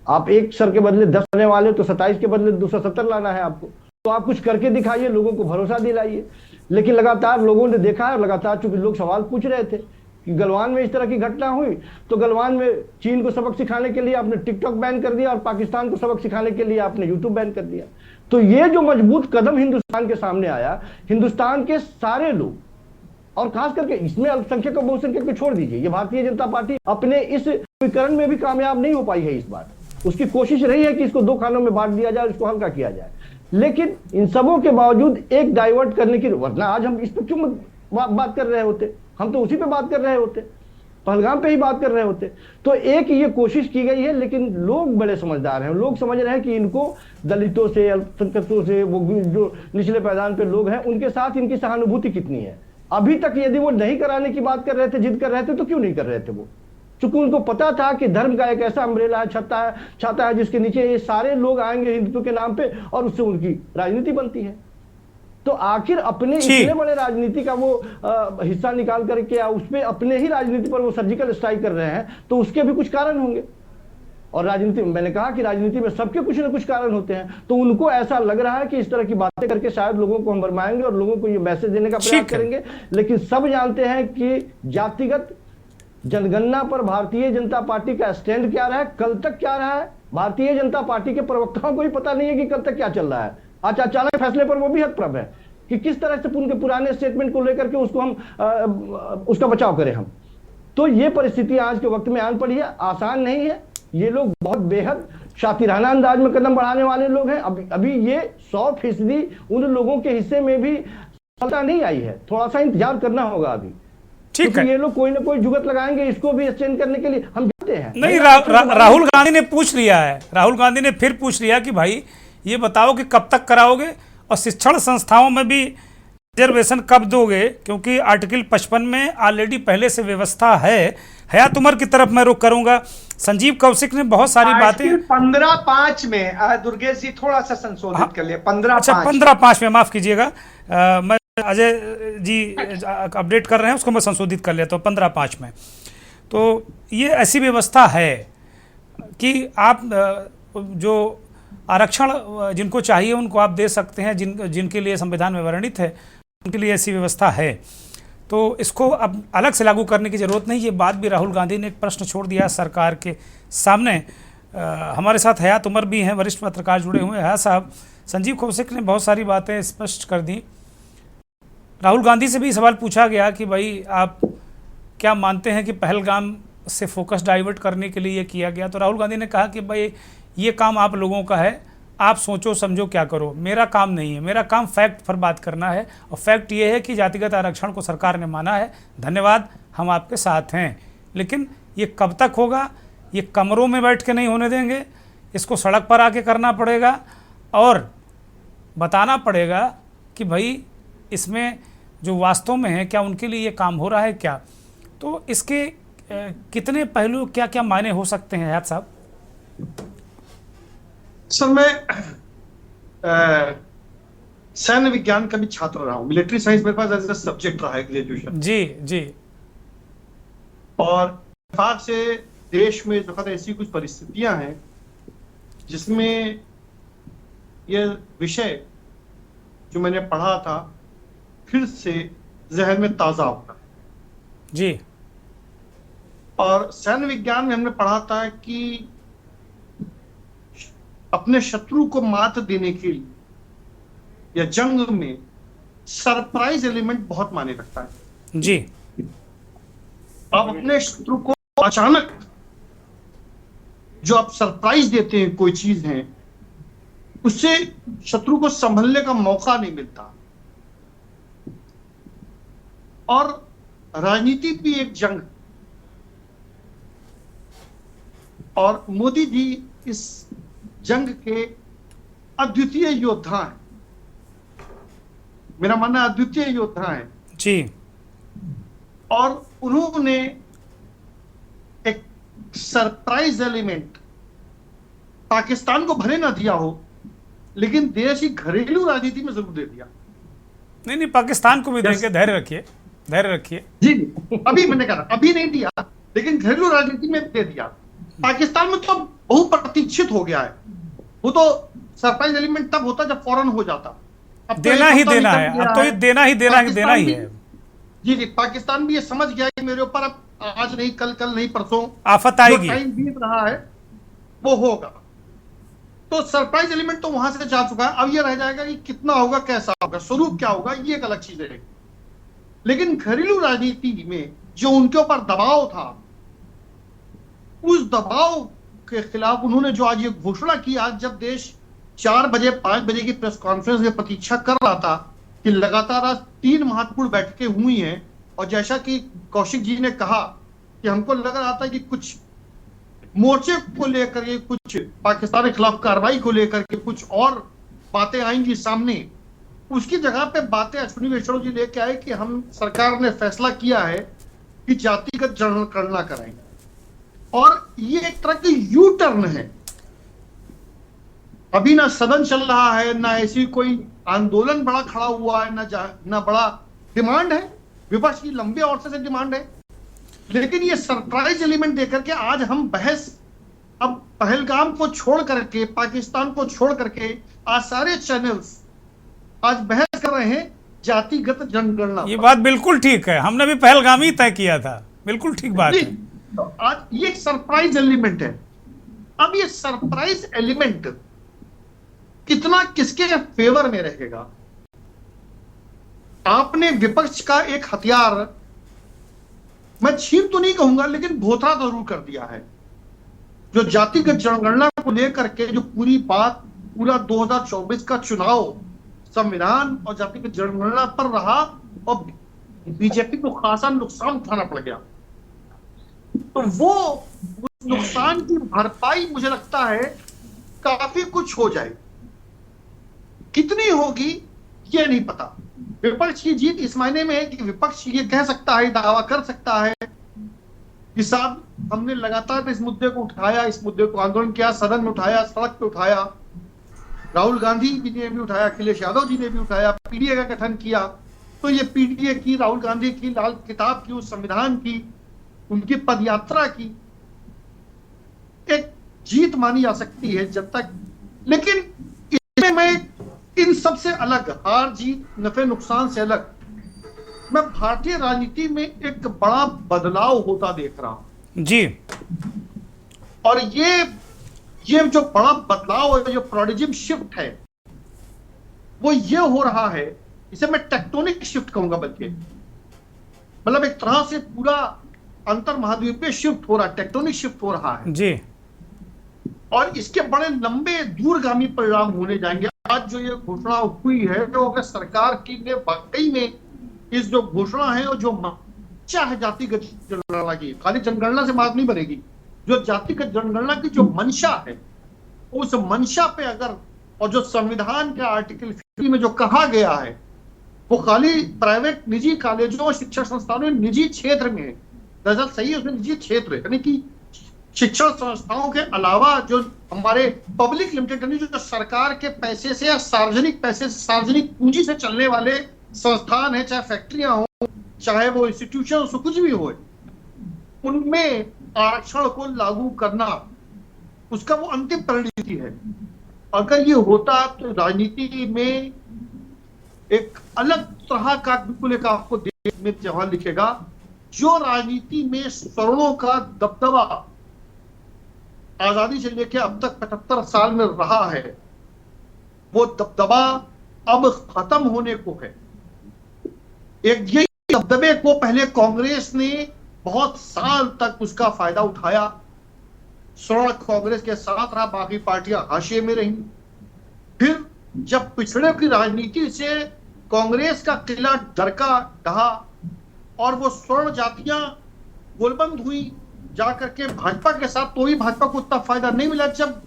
आप एक सर के बदले 10 लाने वाले तो 27 के बदले 270 लाना है आपको, तो आप कुछ करके दिखाइए, लोगों को भरोसा दिलाइए। लेकिन लगातार लोगों ने देखा है, लगातार चूंकि लोग सवाल पूछ रहे थे कि गलवान में इस तरह की घटना हुई तो गलवान में चीन को सबक सिखाने के लिए आपने टिकटॉक बैन कर दिया और पाकिस्तान को सबक सिखाने के लिए आपने यूट्यूब बैन कर दिया। तो ये जो मजबूत कदम हिंदुस्तान के सामने आया, हिंदुस्तान के सारे लोग और खास करके इसमें अल्पसंख्यक और बहुसंख्यक को छोड़ दीजिए, ये भारतीय जनता पार्टी अपने इस समीकरण में भी कामयाब नहीं हो पाई है इस बार। उसकी कोशिश रही है कि इसको दो खानों में बांट दिया जाए, इसको हल्का किया जाए। लेकिन इन सबों के बावजूद एक डाइवर्ट करने की, वरना आज हम इस पर क्यों बात कर रहे होते? हम तो उसी पे बात कर रहे होते, पहलगाम पे ही बात कर रहे होते। तो एक ये कोशिश की गई है, लेकिन लोग बड़े समझदार हैं। लोग समझ रहे हैं कि इनको दलितों से, अल्पसंख्यकों से, वो जो निचले पैदान पे लोग हैं उनके साथ इनकी सहानुभूति कितनी है। अभी तक यदि वो नहीं कराने की बात कर रहे थे, जिद कर रहे थे, तो क्यों नहीं कर रहे थे वो? चूंकि उनको पता था कि धर्म का एक ऐसा अम्ब्रेला है, छाता है जिसके नीचे ये सारे लोग आएंगे हिंदुत्व के नाम पे और उससे उनकी राजनीति बनती है। तो आखिर अपने इतने बड़े राजनीति का वो हिस्सा निकाल करके या उसमें अपने ही राजनीति पर वो सर्जिकल स्ट्राइक कर रहे हैं, तो उसके भी कुछ कारण होंगे। और राजनीति, मैंने कहा कि राजनीति में सबके कुछ ना कुछ कारण होते हैं। तो उनको ऐसा लग रहा है कि इस तरह की बातें करके शायद लोगों को हम भरमाएंगे और लोगों को ये मैसेज देने का प्रयास करेंगे। लेकिन सब जानते हैं कि जातिगत जनगणना पर भारतीय जनता पार्टी का स्टैंड क्या रहा है, कल तक क्या रहा है। भारतीय जनता पार्टी के प्रवक्ताओं को भी पता नहीं है कि कल तक क्या चल रहा है। आज अचानक फैसले पर वो भी हतप्रभ है कि किस तरह से उनके पुराने स्टेटमेंट को लेकर के उसको हम उसका बचाव करें हम। तो ये परिस्थिति आज के वक्त में आन पड़ी है, आसान नहीं है। ये लोग बहुत बेहद शातिराना अंदाज में कदम बढ़ाने वाले लोग हैं। अभी ये 100% उन लोगों के हिस्से में भी सफलता नहीं आई है, थोड़ा सा इंतजार करना होगा अभी। ठीक है, ये लोग कोई ना कोई जुगत लगाएंगे इसको भी एक्सटेंड करने के लिए, हम जानते हैं। नहीं, राहुल गांधी ने पूछ लिया है, राहुल गांधी ने फिर पूछ लिया कि भाई ये बताओ कि कब तक कराओगे और शिक्षण संस्थाओं में भी रिजर्वेशन कब दोगे, क्योंकि आर्टिकल 55 में ऑलरेडी पहले से व्यवस्था है। हयात उमर की तरफ मैं रुख करूंगा। संजीव कौशिक ने बहुत सारी बातें 15/5 में दुर्गेश जी थोड़ा सा संशोधित कर लिया, 15/5 में, माफ कीजिएगा, मैं अजय जी अपडेट कर रहे हैं उसको मैं संशोधित कर लेता हूँ 15/5 में। तो ये ऐसी व्यवस्था है कि आप जो आरक्षण जिनको चाहिए उनको आप दे सकते हैं, जिनके लिए संविधान में वर्णित है उनके लिए ऐसी व्यवस्था है। तो इसको अब अलग से लागू करने की ज़रूरत नहीं। ये बात भी राहुल गांधी ने एक प्रश्न छोड़ दिया सरकार के सामने। हमारे साथ हयात उमर भी हैं, वरिष्ठ पत्रकार जुड़े हुए हैं। हयात साहब, संजीव कौशिक ने बहुत सारी बातें स्पष्ट कर दी। राहुल गांधी से भी सवाल पूछा गया कि भाई आप क्या मानते हैं कि पहलगाम से फोकस डाइवर्ट करने के लिए ये किया गया? तो राहुल गांधी ने कहा कि भाई ये काम आप लोगों का है, आप सोचो समझो क्या करो, मेरा काम नहीं है। मेरा काम फैक्ट पर बात करना है और फैक्ट ये है कि जातिगत आरक्षण को सरकार ने माना है, धन्यवाद, हम आपके साथ हैं। लेकिन ये कब तक होगा? ये कमरों में बैठ के नहीं होने देंगे, इसको सड़क पर आके करना पड़ेगा और बताना पड़ेगा कि भाई इसमें जो वास्तव में है क्या उनके लिए ये काम हो रहा है क्या। तो इसके कितने पहलू, क्या क्या मायने हो सकते हैं हयात साहब? सर, मैं सैन्य विज्ञान का भी छात्र रहा हूं, मिलिट्री साइंस मेरे पास एज ए सब्जेक्ट रहा है ग्रेजुएशन। जी जी। और इत्तेफाक से देश में जो ऐसी कुछ परिस्थितियां हैं जिसमें यह विषय जो मैंने पढ़ा था फिर से जहन में ताजा होता है जी। और सैन्य विज्ञान में हमने पढ़ा था कि अपने शत्रु को मात देने के लिए या जंग में सरप्राइज एलिमेंट बहुत मायने रखता है जी। आप अपने शत्रु को अचानक जो आप सरप्राइज देते हैं कोई चीज है उससे शत्रु को संभलने का मौका नहीं मिलता। और राजनीति भी एक जंग और मोदी जी इस जंग के अद्वितीय योद्धा हैं। मेरा मानना अद्वितीय योद्धा है जी। और उन्होंने एक सरप्राइज एलिमेंट पाकिस्तान को भले ना दिया हो लेकिन देश की घरेलू राजनीति में जरूर दे दिया। नहीं, पाकिस्तान को भी देंगे, धैर्य रखिए, धैर्य रखिए। जी, अभी मैंने कहा अभी नहीं दिया लेकिन घरेलू राजनीति में दे दिया। पाकिस्तान में तो बहुप्रतीक्षित हो गया है। वो तो सरप्राइज एलिमेंट तब होता जब फौरन हो जाता। अब तो देना ही देना है, अब तो ये देना ही है। जी, पाकिस्तान भी ये समझ गया कि मेरे ऊपर अब आज नहीं कल नहीं परसों आफत आएगी, टाइम बीत रहा है वो होगा। तो सरप्राइज एलिमेंट तो वहां से जा चुका है। अब ये रह जाएगा कि कितना होगा, कैसा होगा, स्वरूप क्या होगा, ये एक अलग चीज है। लेकिन घरेलू राजनीति में जो उनके ऊपर दबाव था उस दबाव के खिलाफ उन्होंने जो आज ये घोषणा की, आज जब देश 4 बजे 5 बजे की प्रेस कॉन्फ्रेंस में प्रतीक्षा कर रहा था कि लगातार आज 3 महत्वपूर्ण बैठकें हुई हैं और जैसा कि कौशिक जी ने कहा कि हमको लग रहा था कि कुछ मोर्चे को लेकर के, कुछ पाकिस्तान के खिलाफ कार्रवाई को लेकर के कुछ और बातें आएंगी सामने, उसकी जगह पे बातें अश्विनी वैष्णव जी लेके आए कि हम सरकार ने फैसला किया है कि जातिगत जनगणना कराएंगे। और ये एक तरह की यू टर्न है। अभी ना सदन चल रहा है, ना ऐसी कोई आंदोलन बड़ा खड़ा हुआ है, ना बड़ा डिमांड है, विपक्ष की लंबे अरसे से डिमांड है। लेकिन ये सरप्राइज एलिमेंट देकर के आज हम बहस, अब पहलगाम को छोड़ करके, पाकिस्तान को छोड़ करके आज सारे चैनल्स आज बहस कर रहे हैं जातिगत जनगणना। ये बात बिल्कुल ठीक है, हमने भी पहलगाम ही तय किया था, बिल्कुल ठीक बात है। तो आज ये एक सरप्राइज एलिमेंट है। अब ये सरप्राइज एलिमेंट कितना किसके फेवर में रहेगा? आपने विपक्ष का एक हथियार, मैं छीन तो नहीं कहूंगा लेकिन भोथरा जरूर कर दिया है। जो जातिगत जनगणना को लेकर के जो पूरी बात, पूरा 2024 का चुनाव संविधान और जातिगत जनगणना पर रहा और बीजेपी को खासा नुकसान उठाना पड़ गया। तो वो उस नुकसान की भरपाई मुझे लगता है काफी कुछ हो जाए। कितनी होगी ये नहीं पता। विपक्ष की जीत इस मायने में है कि विपक्ष ये कह सकता है, दावा कर सकता है कि साहब हमने लगातार इस मुद्दे को उठाया, इस मुद्दे को आंदोलन किया, सदन में उठाया, सड़क पे उठाया, राहुल गांधी जी ने भी उठाया, अखिलेश यादव जी ने भी उठाया, पीडीए का गठन किया। तो ये पीडीए की, राहुल गांधी की लाल किताब की, उस संविधान की, उनकी पदयात्रा की एक जीत मानी जा सकती है जब तक। लेकिन इसमें मैं इन सबसे अलग, हार जीत नफे नुकसान से अलग, मैं भारतीय राजनीति में एक बड़ा बदलाव होता देख रहा हूं जी। और ये जो बड़ा बदलाव है, जो प्रोडिजिम शिफ्ट है, वो ये हो रहा है, इसे मैं टेक्टोनिक शिफ्ट कहूंगा, बल्कि मतलब एक तरह से पूरा अंतर महाद्वीपीय शिफ्ट हो रहा है, टेक्टोनिक शिफ्ट हो रहा है जी। और इसके बड़े लंबे दूरगामी परिणाम होने जाएंगे। आज जो ये घोषणा हुई है, जो अगर सरकार की ने वाकई में इस जो घोषणा है और जो मंशा है जातिगत जनगणना की, खाली जनगणना से बात नहीं बनेगी, जो जातिगत जनगणना की जो मंशा है, उस मंशा पे अगर, और जो संविधान के आर्टिकल 50 में जो कहा गया है, वो खाली प्राइवेट निजी कॉलेजों और शिक्षा संस्थानों निजी क्षेत्र में है। दरअसल सही है, उसमें निजी क्षेत्र है, यानी कि शिक्षण संस्थाओं के अलावा जो हमारे पब्लिक लिमिटेड, यानी जो सरकार के पैसे से या सार्वजनिक पैसे से, सार्वजनिक पूंजी से चलने वाले संस्थान है, चाहे फैक्ट्रियां हो, चाहे वो इंस्टीट्यूशन हो, कुछ भी हो, उनमें आरक्षण को लागू करना, उसका वो अंतिम परिणति है। अगर ये होता तो राजनीति में एक अलग तरह का बिल्कुल एक आपको देश में चौहान लिखेगा। जो राजनीति में सवर्णों का दबदबा आजादी से लेकर अब तक 75 साल में रहा है, वो दबदबा अब खत्म होने को है। एक ये दबदबे को पहले कांग्रेस ने बहुत साल तक उसका फायदा उठाया, स्वर्ण कांग्रेस के साथ रहा, बाकी पार्टियां हाशिए में रही। फिर जब पिछड़े की राजनीति से कांग्रेस का किला डरका ढहा और वो स्वर्ण जातियां गोलबंद हुई जाकर के भाजपा के साथ, तो ही भाजपा को उतना फायदा नहीं मिला। जब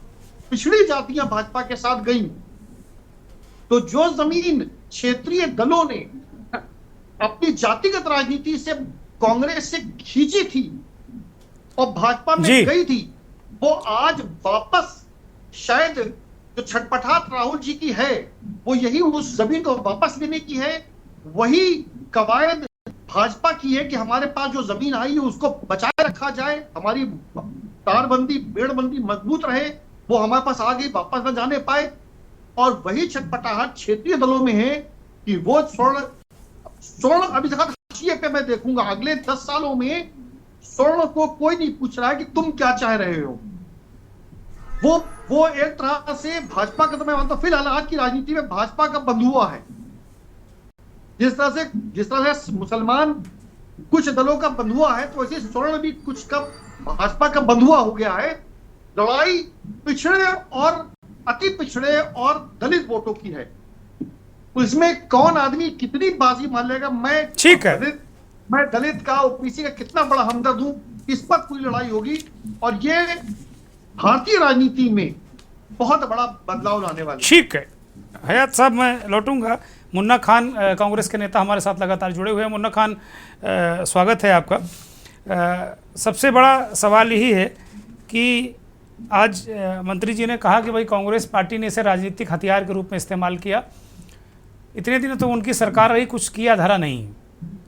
पिछड़ी जातियां भाजपा के साथ गई तो जो जमीन क्षेत्रीय दलों ने अपनी जातिगत राजनीति से कांग्रेस से खींची थी और भाजपा में गई थी, वो आज वापस शायद जो छटपटाहट राहुल जी की है वो यही उस जमीन को वापस लेने की है। वही कवायद भाजपा की है कि हमारे पास जो जमीन आई है उसको बचाए रखा जाए, हमारी तारबंदी बेड़बंदी मजबूत रहे, वो हमारे पास आ गई, वापस न जाने पाए। और वही छटपटाहट क्षेत्रीय दलों में है कि वो स्वर्ण अभी तक हाशिए पे मैं देखूंगा अगले 10 सालों में स्वर्ण को कोई नहीं पूछ रहा है कि तुम क्या चाह रहे हो। वो एक तरह से भाजपा का, तो मैं मानता हूं फिलहाल आज की राजनीति में भाजपा का बंधुआ है। जिस तरह से मुसलमान कुछ दलों का बंधुआ है, तो वैसे स्वर्ण भी कुछ का भाजपा का बंधुआ हो गया है। लड़ाई पिछड़े और अति पिछड़े और दलित वोटों की है, उसमें कौन आदमी कितनी बाजी मान लेगा। मैं दलित का ओबीसी का कितना बड़ा हमदर्द हूं, इस पर पूरी लड़ाई होगी और ये भारतीय राजनीति में बहुत बड़ा बदलाव लाने वाला। ठीक है हयात साहब, मैं लौटूंगा। मुन्ना खान कांग्रेस के नेता हमारे साथ लगातार जुड़े हुए हैं। मुन्ना खान, स्वागत है आपका। सबसे बड़ा सवाल यही है कि आज मंत्री जी ने कहा कि भाई कांग्रेस पार्टी ने इसे राजनीतिक हथियार के रूप में इस्तेमाल किया। इतने दिन तो उनकी सरकार रही, कुछ किया धरा नहीं।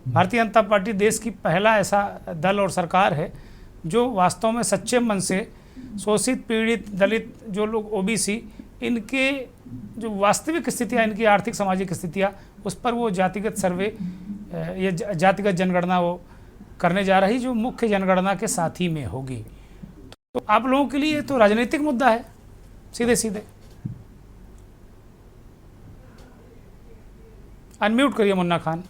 भारतीय जनता पार्टी देश की पहला ऐसा दल और सरकार है जो वास्तव में सच्चे मन से शोषित, पीड़ित, दलित, जो लोग ओबीसी, इनके जो वास्तविक स्थितियाँ, इनकी आर्थिक सामाजिक स्थितियाँ, उस पर वो जातिगत सर्वे या जातिगत जनगणना वो करने जा रही, जो मुख्य जनगणना के साथ ही में होगी। तो आप लोगों के लिए तो राजनीतिक मुद्दा है सीधे सीधे। अनम्यूट करिए मुन्ना खान।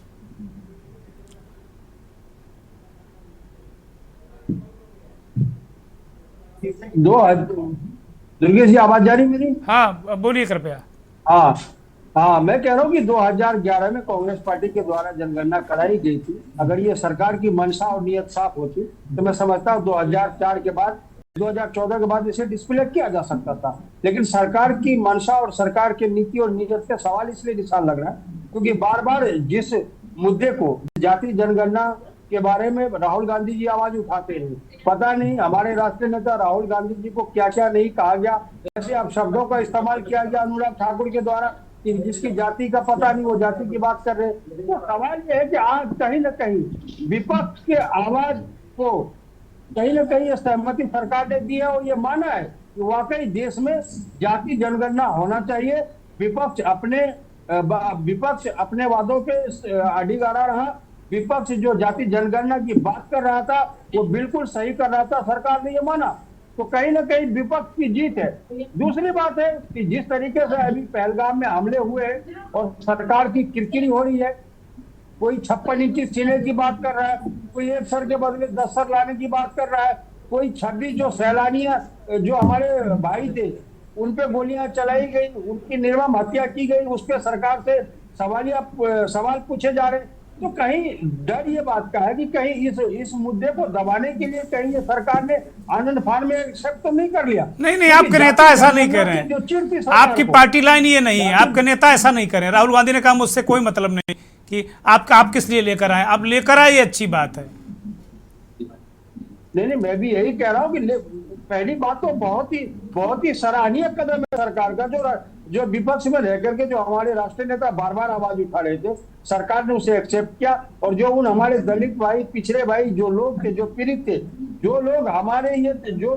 दुर्गेश जी, आवाज जा रही मेरी? हाँ बोलिए कृपया। हाँ, मैं कह रहा हूँ कि 2011 में कांग्रेस पार्टी के द्वारा जनगणना कराई गई थी। अगर ये सरकार की मंशा और नियत साफ होती तो मैं समझता हूँ 2004 के बाद 2014 के बाद इसे डिस्प्ले किया जा सकता था। लेकिन सरकार की मंशा और सरकार की नीति और नीयत के सवाल इसलिए निशान लग रहा है क्योंकि बार बार जिस मुद्दे को, जाति जनगणना के बारे में राहुल गांधी जी आवाज उठाते हैं, पता नहीं हमारे राष्ट्रीय नेता राहुल गांधी जी को क्या क्या नहीं कहा गया, ऐसे अब शब्दों का इस्तेमाल किया गया अनुराग ठाकुर के द्वारा कि जिसकी जाति का पता नहीं वो जाति की बात कर रहे। तो सवाल ये है कि आज कहीं ना कहीं विपक्ष के आवाज को कहीं ना कहीं सहमति सरकार ने दी है और ये माना है कि वाकई देश में जाति जनगणना होना चाहिए। विपक्ष अपने वादों पे अडिगारा रहा। विपक्ष जो जाति जनगणना की बात कर रहा था वो बिल्कुल सही कर रहा था, सरकार ने ये माना, तो कहीं ना कहीं विपक्ष की जीत है। दूसरी बात है कि जिस तरीके से अभी पहलगाम में हमले हुए और सरकार की किरकिरी हो रही है, कोई 56 इंची सीने की बात कर रहा है, कोई 1 सर के बदले 10 सर लाने की बात कर रहा है, कोई 26 जो सैलानियां जो हमारे भाई थे उन पे गोलियां चलाई गई, उनकी निर्मम हत्या की गई, उस पर सरकार से सवाल पूछे जा रहे। तो कहीं डर ये बात का है कि कहीं इस मुद्दे को दबाने के लिए कहीं ये सरकार ने आनंद फान में एक्सेप्ट तो नहीं कर लिया। नहीं, आपके नेता ऐसा नहीं कह रहे हैं। आपकी पार्टी लाइन ये नहीं है, आपके नेता ऐसा नहीं कर रहे हैं। राहुल गांधी ने कहा मुझसे कोई मतलब नहीं कि आप किस लिए लेकर आए, आप लेकर आए, ये अच्छी बात है। नहीं, मैं भी यही कह रहा हूँ कि पहली बात तो बहुत ही सराहनीय कदम है सरकार का, जो विपक्ष में रह करके जो हमारे राष्ट्रीय नेता बार बार आवाज उठा रहे थे, सरकार ने उसे एक्सेप्ट किया और जो उन हमारे दलित भाई, पिछड़े भाई जो लोग थे, जो पीड़ित थे, जो लोग हमारे ये जो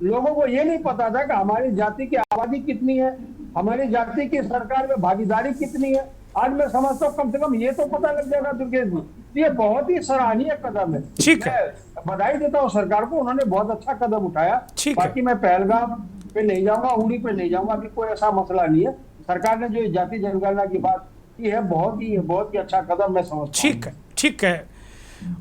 लोगों को ये नहीं पता था कि हमारी जाति की आबादी कितनी है, हमारी जाति की सरकार में भागीदारी कितनी है, आज मैं समझता हूँ कम से कम ये तो पता लग जाएगा दुर्गेश जी। ये बहुत ही सराहनीय कदम है। ठीक है, बधाई देता हूँ सरकार को, उन्होंने बहुत अच्छा कदम उठाया। बाकी मैं पहलगाम पे नहीं जाऊंगा, उड़ी पे नहीं जाऊंगा, अभी कोई ऐसा मसला नहीं है। सरकार ने जो जाति जनगणना की बात की है बहुत ही अच्छा कदम मैं समझता हूँ। ठीक है।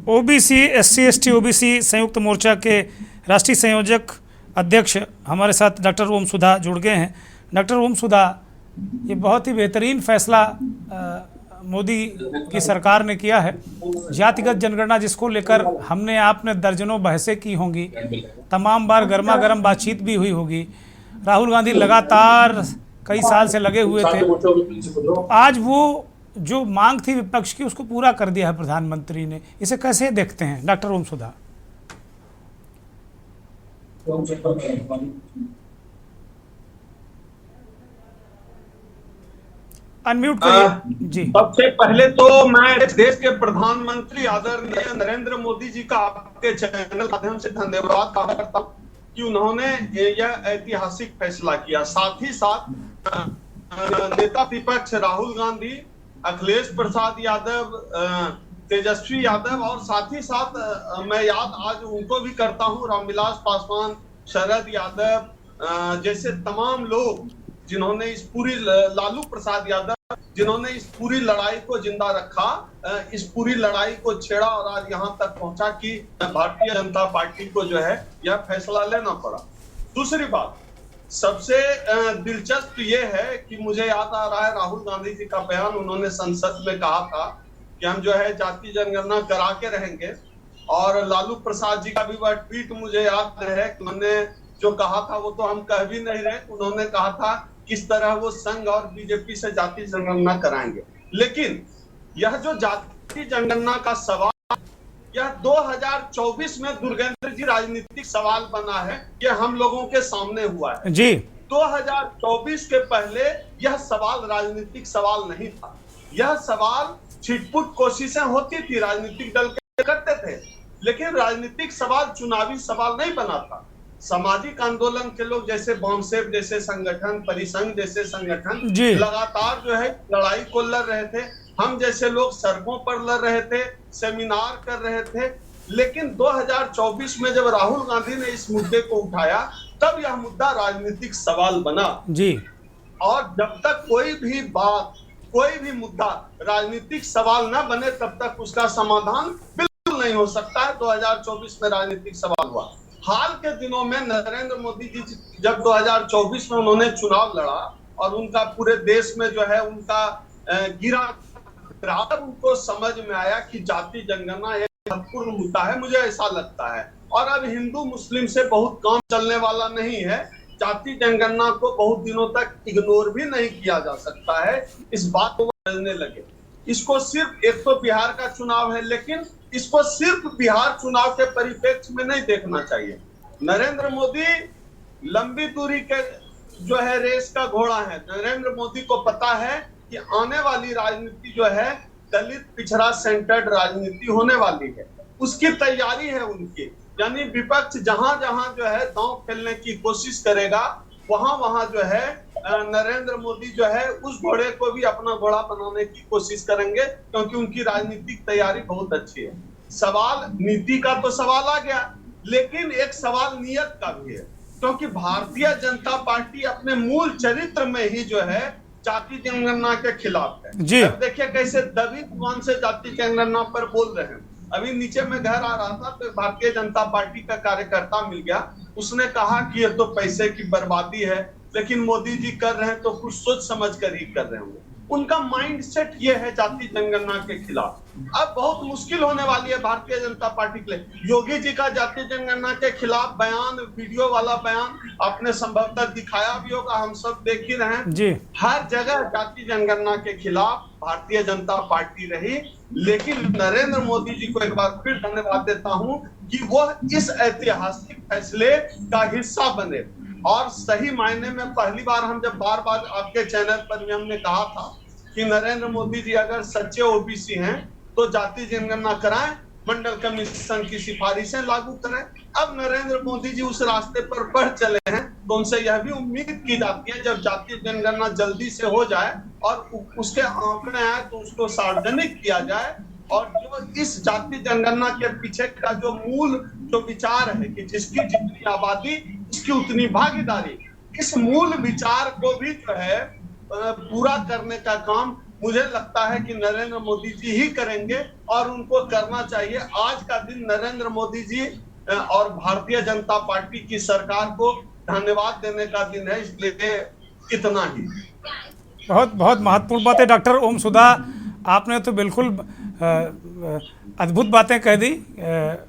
ओबीसी SC ST OBC संयुक्त मोर्चा के राष्ट्रीय संयोजक अध्यक्ष हमारे साथ डॉक्टर ओम सुधा जुड़ गए हैं। डॉक्टर ओम सुधा, ये बहुत ही बेहतरीन फैसला मोदी की सरकार ने किया है। जातिगत जनगणना जिसको लेकर हमने आपने दर्जनों बहसें की होंगी, तमाम बार गर्मा गर्म बातचीत भी हुई होगी। राहुल गांधी लगातार कई साल से लगे हुए थे, तो आज वो जो मांग थी विपक्ष की उसको पूरा कर दिया है प्रधानमंत्री ने। इसे कैसे देखते हैं डॉक्टर ओम सुधा? अनम्यूट करिए जी। सबसे पहले तो मैं देश के प्रधानमंत्री आदरणीय नरेंद्र मोदी जी का आपके चैनल के माध्यम से धन्यवाद करता हूं कि उन्होंने यह ऐतिहासिक फैसला किया। साथ ही साथ नेता विपक्ष राहुल गांधी, अखिलेश प्रसाद यादव, तेजस्वी यादव और साथ ही साथ मैं याद आज उनको भी करता हूं, रामविलास पासवान, शरद यादव जैसे तमाम लोग जिन्होंने इस पूरी, लालू प्रसाद यादव जिन्होंने इस पूरी लड़ाई को जिंदा रखा, इस पूरी लड़ाई को छेड़ा और आज यहाँ तक पहुंचा कि भारतीय जनता पार्टी को जो है यह फैसला लेना पड़ा। दूसरी बात सबसे दिलचस्प ये है कि मुझे याद आ रहा है राहुल गांधी जी का बयान, उन्होंने संसद में कहा था कि हम जो है जाति जनगणना करा के रहेंगे। और लालू प्रसाद जी का भी वह ट्वीट मुझे याद है कि उन्होंने जो कहा था वो तो हम कह भी नहीं रहे, उन्होंने कहा था किस तरह वो संघ और बीजेपी से जाति जनगणना कराएंगे। लेकिन यह जो जाति जनगणना का सवाल, यह 2024 में दुर्गेंद्र जी राजनीतिक सवाल बना है, ये हम लोगों के सामने हुआ है जी। 2024 के पहले यह सवाल राजनीतिक सवाल नहीं था। यह सवाल छिटपुट कोशिशें होती थी, राजनीतिक दल के करते थे, लेकिन राजनीतिक सवाल चुनावी सवाल नहीं बना था। सामाजिक आंदोलन के लोग जैसे बॉम्बसेप जैसे संगठन, परिसंघ जैसे संगठन लगातार जो है लड़ाई को लड़ रहे थे। हम जैसे लोग सड़कों पर लड़ रहे थे, सेमिनार कर रहे थे। लेकिन 2024 में जब राहुल गांधी ने इस मुद्दे को उठाया तब यह मुद्दा राजनीतिक सवाल बना जी। और जब तक कोई भी बात, कोई भी मुद्दा राजनीतिक सवाल न बने तब तक उसका समाधान बिल्कुल नहीं हो सकता है। 2024 में राजनीतिक सवाल हुआ। हाल के दिनों में नरेंद्र मोदी जी जब 2024 में उन्होंने चुनाव लड़ा और उनका पूरे देश में जो है उनका गिरा, उनको समझ में आया कि जाति जनगणना एक महत्वपूर्ण मुद्दा है, मुझे ऐसा लगता है। और अब हिंदू मुस्लिम से बहुत काम चलने वाला नहीं है। जाति जनगणना को बहुत दिनों तक इग्नोर भी नहीं किया जा सकता है। इस बात को समझने लगे। इसको सिर्फ एक तो बिहार का चुनाव है, लेकिन इसको सिर्फ बिहार चुनाव के परिप्रेक्ष्य में नहीं देखना चाहिए। नरेंद्र मोदी लंबी दूरी के जो है रेस का घोड़ा है। नरेंद्र मोदी को पता है कि आने वाली राजनीति जो है दलित पिछड़ा सेंटर्ड राजनीति होने वाली है, उसकी तैयारी है उनकी। यानी विपक्ष जहां जहां जो है दांव खेलने की कोशिश करेगा वहां वहां जो है नरेंद्र मोदी जो है उस घोड़े को भी अपना घोड़ा बनाने की कोशिश करेंगे, क्योंकि उनकी राजनीतिक तैयारी बहुत अच्छी है। सवाल नीति का तो सवाल आ गया, लेकिन एक सवाल नियत का भी है, क्योंकि भारतीय जनता पार्टी अपने मूल चरित्र में ही जो है जाति जनगणना के खिलाफ है। अब देखिए कैसे दबित जुबान से जाति जनगणना पर बोल रहे हैं। अभी नीचे में घर आ रहा था तो भारतीय जनता पार्टी का कार्यकर्ता मिल गया, उसने कहा कि ये तो पैसे की बर्बादी है, लेकिन मोदी जी कर रहे हैं तो कुछ सोच समझ कर ही कर रहे होंगे। उनका माइंडसेट ये है जाति जनगणना के खिलाफ। अब बहुत मुश्किल होने वाली है भारतीय जनता पार्टी के लिए। योगी जी का जाति जनगणना के खिलाफ बयान, वीडियो वाला बयान आपने संभवतः दिखाया भी होगा, हम सब देख ही रहे हैं जी। हर जगह जाति जनगणना के खिलाफ भारतीय जनता पार्टी रही। लेकिन नरेंद्र मोदी जी को एक बार फिर धन्यवाद देता हूं कि वह इस ऐतिहासिक फैसले का हिस्सा बने। और सही मायने में पहली बार हम जब बार बार आपके चैनल पर भी हमने कहा था कि नरेंद्र मोदी जी अगर सच्चे ओबीसी हैं तो जाति जनगणना कराएं, मंडल कमीशन की सिफारिशें लागू करें। अब नरेंद्र मोदी जी उस रास्ते पर बढ़ चले हैं, तो उनसे यह भी उम्मीद की जाती है जब जातीय जनगणना जल्दी से हो जाए और उसके आंकड़े आए तो उसको सार्वजनिक किया जाए। और जो इस जातीय जनगणना के पीछे का जो मूल जो विचार है कि जिसकी जितनी आबादी उसकी उतनी भागीदारी, इस मूल विचार को भी जो है पूरा करने का काम मुझे लगता है कि नरेंद्र मोदी जी ही करेंगे और उनको करना चाहिए। आज का दिन नरेंद्र मोदी जी और भारतीय जनता पार्टी की सरकार को धन्यवाद देने का दिन है, इसलिए इतना ही। बहुत बहुत महत्वपूर्ण बात है डॉक्टर ओम सुधा, आपने तो बिल्कुल अद्भुत बातें कह दी।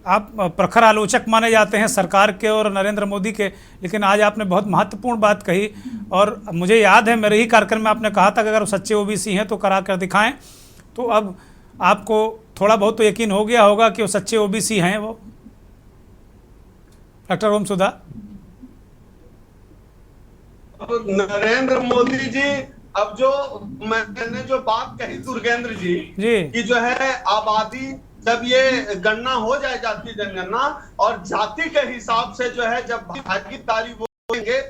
आप प्रखर आलोचक माने जाते हैं सरकार के और नरेंद्र मोदी के, लेकिन आज आपने बहुत महत्वपूर्ण बात कही। और मुझे याद है मेरे ही कार्यक्रम में आपने कहा था कि अगर वो सच्चे ओबीसी हैं तो करा कर दिखाएं, तो अब आपको थोड़ा बहुत तो यकीन हो गया होगा कि वो सच्चे ओबीसी हैं वो, डॉक्टर ओम सुधा। नरेंद्र मोदी जी, अब जो मैंने जो बात कही दुर्गेंद्र जी कि जो है आबादी जब ये गणना हो जाए जातीय जनगणना और जाति के हिसाब से जो है जब भागीदारी होंगे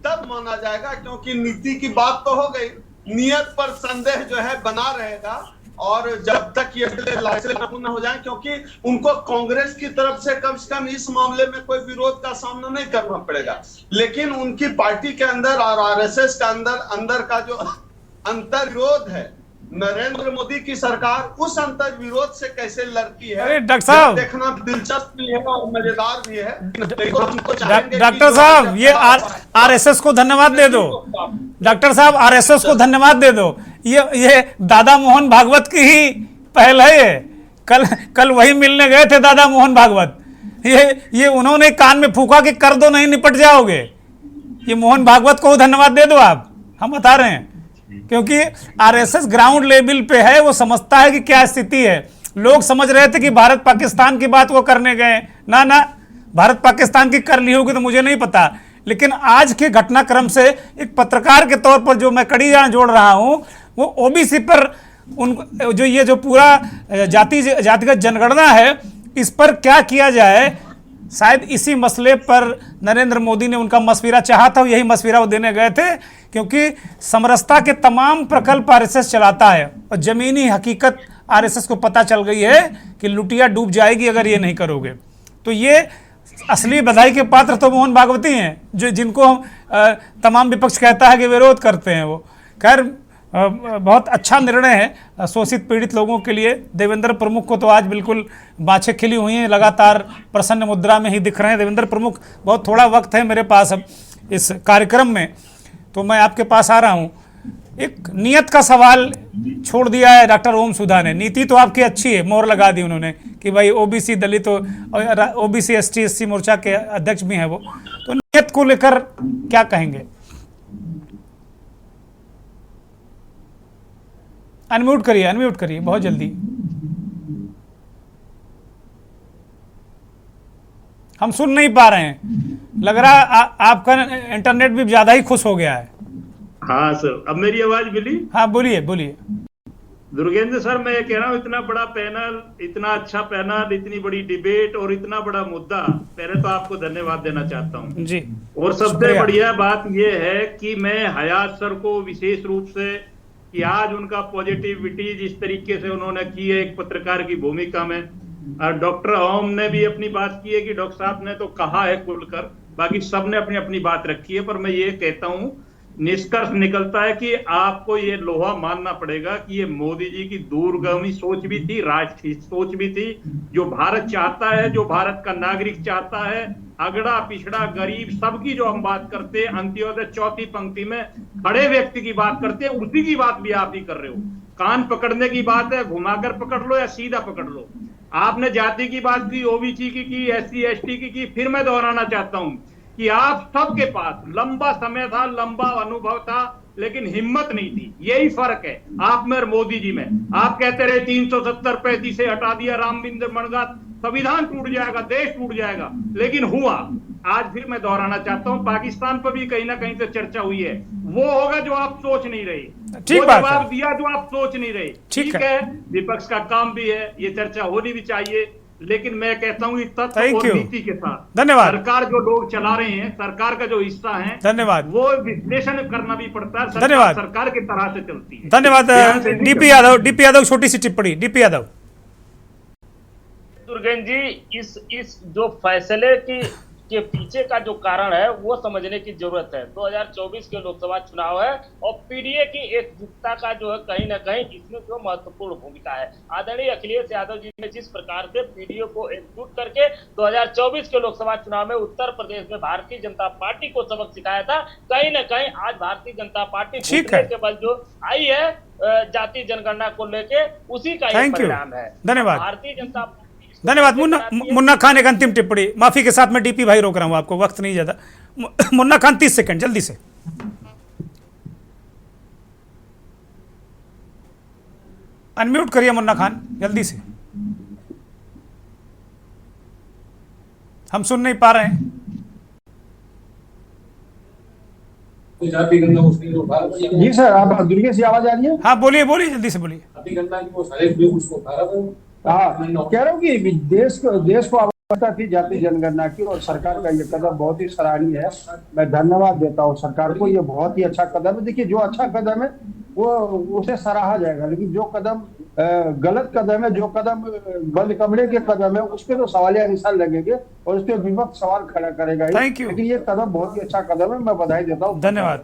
तब माना जाएगा, क्योंकि नीति की बात तो हो गई, नियत पर संदेह जो है बना रहेगा। और जब तक ये लागू न हो जाए, क्योंकि उनको कांग्रेस की तरफ से कम इस मामले में कोई विरोध का सामना नहीं करना पड़ेगा, लेकिन उनकी पार्टी के अंदर और आरएसएस का अंदर का जो अंतर विरोध है, नरेंद्र मोदी की सरकार उस अंतर विरोध से कैसे लड़ती है, अरे डॉक्टर साहब देखना दिलचस्प भी है और मजेदार भी है। डॉक्टर साहब ये आरएसएस को धन्यवाद दे दो, डॉक्टर साहब आरएसएस को धन्यवाद दे दो। ये दादा मोहन भागवत की ही पहल है। ये कल वही मिलने गए थे दादा मोहन भागवत, ये उन्होंने कान में फूका कि कर दो नहीं निपट जाओगे। ये मोहन भागवत को धन्यवाद दे दो आप, हम बता रहे हैं, क्योंकि आरएसएस ग्राउंड लेवल पे है, वो समझता है कि क्या स्थिति है। लोग समझ रहे थे कि भारत पाकिस्तान की बात वो करने गए, ना भारत पाकिस्तान की कर ली होगी तो मुझे नहीं पता, लेकिन आज के घटनाक्रम से एक पत्रकार के तौर पर जो मैं कड़ी यहाँ जोड़ रहा हूँ, वो ओबीसी पर जो ये जो पूरा जातिगत जनगणना है, इस पर क्या किया जाए। शायद इसी मसले पर नरेंद्र मोदी ने उनका मशविरा चाहा था, यही मशविरा वो देने गए थे, क्योंकि समरसता के तमाम प्रकल्प आरएसएस चलाता है और जमीनी हकीकत आरएसएस को पता चल गई है कि लुटिया डूब जाएगी अगर ये नहीं करोगे। तो ये असली बधाई के पात्र तो मोहन भागवती हैं, जिनको तमाम विपक्ष कहता है कि विरोध करते हैं वो। खैर बहुत अच्छा निर्णय है शोषित पीड़ित लोगों के लिए। देवेंद्र प्रमुख को तो आज बिल्कुल बाछें खिली हुई हैं, लगातार प्रसन्न मुद्रा में ही दिख रहे हैं देवेंद्र प्रमुख। बहुत थोड़ा वक्त है मेरे पास अब इस कार्यक्रम में, तो मैं आपके पास आ रहा हूँ। एक नियत का सवाल छोड़ दिया है डॉक्टर ओम सुधा ने। नीति तो आपकी अच्छी है, मोहर लगा दी उन्होंने कि भाई ओबीसी दलित और ओबीसी एसटी एससी मोर्चा के अध्यक्ष भी हैं वो, तो नियत को लेकर क्या कहेंगे? अनम्यूट करिए बहुत जल्दी। हम सुन नहीं पा रहे हैं, लग रहा आपका इंटरनेट भी ज्यादा ही खुश हो गया है। हाँ सर, अब मेरी आवाज मिली? हाँ बोलिए। दुर्गेंद्र सर, मैं ये कह रहा हूँ, इतना बड़ा पैनल, इतना अच्छा पैनल, इतनी बड़ी डिबेट और इतना बड़ा मुद्दा, पहले तो आपको धन्यवाद देना चाहता हूँ जी। और सबसे बढ़िया बात यह है कि मैं हयात सर को विशेष रूप से कि आज उनका पॉजिटिविटी जिस तरीके से उन्होंने की है एक पत्रकार की भूमिका में, और डॉक्टर ओम ने भी अपनी बात की है कि डॉक्टर साहब ने तो कहा है खुलकर, बाकी सबने अपनी अपनी बात रखी है। पर मैं ये कहता हूं, निष्कर्ष निकलता है कि आपको ये लोहा मानना पड़ेगा कि ये मोदी जी की दूरगामी सोच भी थी, राष्ट्रीय सोच भी थी। जो भारत चाहता है, जो भारत का नागरिक चाहता है, अगड़ा पिछड़ा गरीब सबकी जो हम बात करते हैं, अंत्योदय चौथी पंक्ति में खड़े व्यक्ति की बात करते हैं, उसी की बात भी आप ही कर रहे हो। कान पकड़ने की बात है, घुमाकर पकड़ लो या सीधा पकड़ लो। आपने जाति की बात की, ओबीसी की, एससी एसटी की। फिर मैं दोहराना चाहता हूं कि आप सबके पास लंबा समय था, लंबा अनुभव था, लेकिन हिम्मत नहीं थी। यही फर्क है आप में और मोदी जी में। आप कहते रहे 370 पैंतीस से हटा दिया, राम मंदिर बन गया, संविधान टूट जाएगा, देश टूट जाएगा, लेकिन हुआ। आज फिर मैं दोहराना चाहता हूं, पाकिस्तान पर भी कहीं ना कहीं से चर्चा हुई है। वो होगा जो आप सोच नहीं रहे, वो जवाब दिया जो आप सोच नहीं रहे। ठीक है, विपक्ष का काम भी है, ये चर्चा होनी भी चाहिए, लेकिन मैं कहता हूँ तथ्य Thank और you. नीति के साथ धन्यवाद। सरकार जो लोग चला रहे हैं, सरकार का जो हिस्सा है, धन्यवाद। वो विश्लेषण करना भी पड़ता है। धन्यवाद। सरकार की तरह से चलती है। धन्यवाद डीपी यादव छोटी सी टिप्पणी डीपी यादव। दुर्गेन जी, इस जो फैसले के पीछे का जो कारण है वो समझने की जरूरत है। 2024 के लोकसभा चुनाव है और पीडीए की एकजुटता का जो है कहीं ना कहीं इसमें जो महत्वपूर्ण भूमिका है। आदरणीय अखिलेश यादव जी ने जिस प्रकार से पीडीए को एकजुट करके 2024 के लोकसभा चुनाव में उत्तर प्रदेश में भारतीय जनता पार्टी को सबक सिखाया था, कहीं ना कहीं आज भारतीय जनता पार्टी घुटने के बल जो आई है जाति जनगणना को लेके, उसी का एक परिणाम है। धन्यवाद। भारतीय जनता धन्यवाद। मुन्ना खान एक अंतिम टिप्पणी, माफी के साथ मैं डीपी भाई रोक रहा हूं आपको, वक्त नहीं ज्यादा। मुन्ना खान 30 सेकंड जल्दी से। अनम्यूट करिए मुन्ना खान जल्दी से, हम सुन नहीं पा रहे हैं। जी सर, आप दुर्गे से आवाज आ रही है? हाँ बोलिए बोलिए जल्दी से बोलिए। कह रहा हूँ कि देश को आवश्यकता थी जाति जनगणना की, और सरकार का ये कदम बहुत ही सराहनीय है। मैं धन्यवाद देता हूँ सरकार को, ये बहुत ही अच्छा कदम है। देखिए, जो अच्छा कदम है वो उसे सराहा जाएगा, लेकिन जो कदम गलत कदम है, जो कदम बंद कमरे के कदम है, उस पर तो सवालिया निशान लगेंगे और उस पर विपक्ष सवाल खड़ा करेगा। Thank you. लेकिन ये कदम बहुत ही अच्छा कदम है, मैं बधाई देता हूँ। धन्यवाद।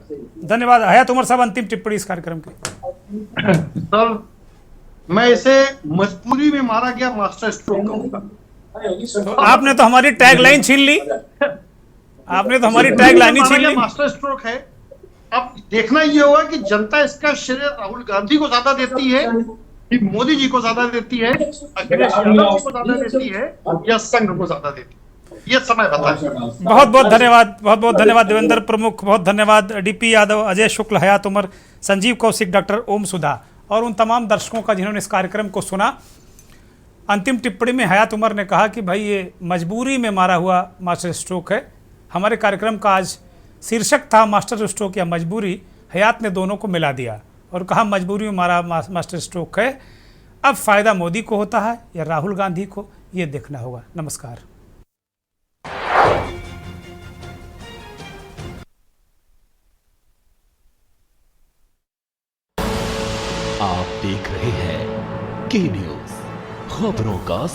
धन्यवाद। हयात उमर साहब अंतिम टिप्पणी इस कार्यक्रम की। सर, मैं इसे मजबूरी में मारा गया मास्टर स्ट्रोक कहूंगा। तो आपने तो हमारी टैगलाइन छीन ली, आपने तो हमारी टैगलाइन ही छीन ली। मास्टर स्ट्रोक है। अब देखना ये होगा कि जनता इसका श्रेय राहुल गांधी को ज्यादा देती है, कि मोदी जी को ज्यादा देती है, अखिलेश यादव जी को ज्यादा देती है, या संघ को ज्यादा देती है, ये समय बताएगा। बहुत बहुत धन्यवाद, बहुत बहुत धन्यवाद देवेंद्र प्रमुख, बहुत धन्यवाद डीपी यादव, अजय शुक्ल, हयात उमर, संजीव कौशिक, डॉक्टर ओम सुधा और उन तमाम दर्शकों का जिन्होंने इस कार्यक्रम को सुना। अंतिम टिप्पणी में हयात उमर ने कहा कि भाई ये मजबूरी में मारा हुआ मास्टर स्ट्रोक है। हमारे कार्यक्रम का आज शीर्षक था मास्टर स्ट्रोक या मजबूरी। हयात ने दोनों को मिला दिया और कहा मजबूरी में मारा मास्टर स्ट्रोक है। अब फ़ायदा मोदी को होता है या राहुल गांधी को, ये देखना होगा। नमस्कार। आप देख रहे हैं के न्यूज़, खबरों का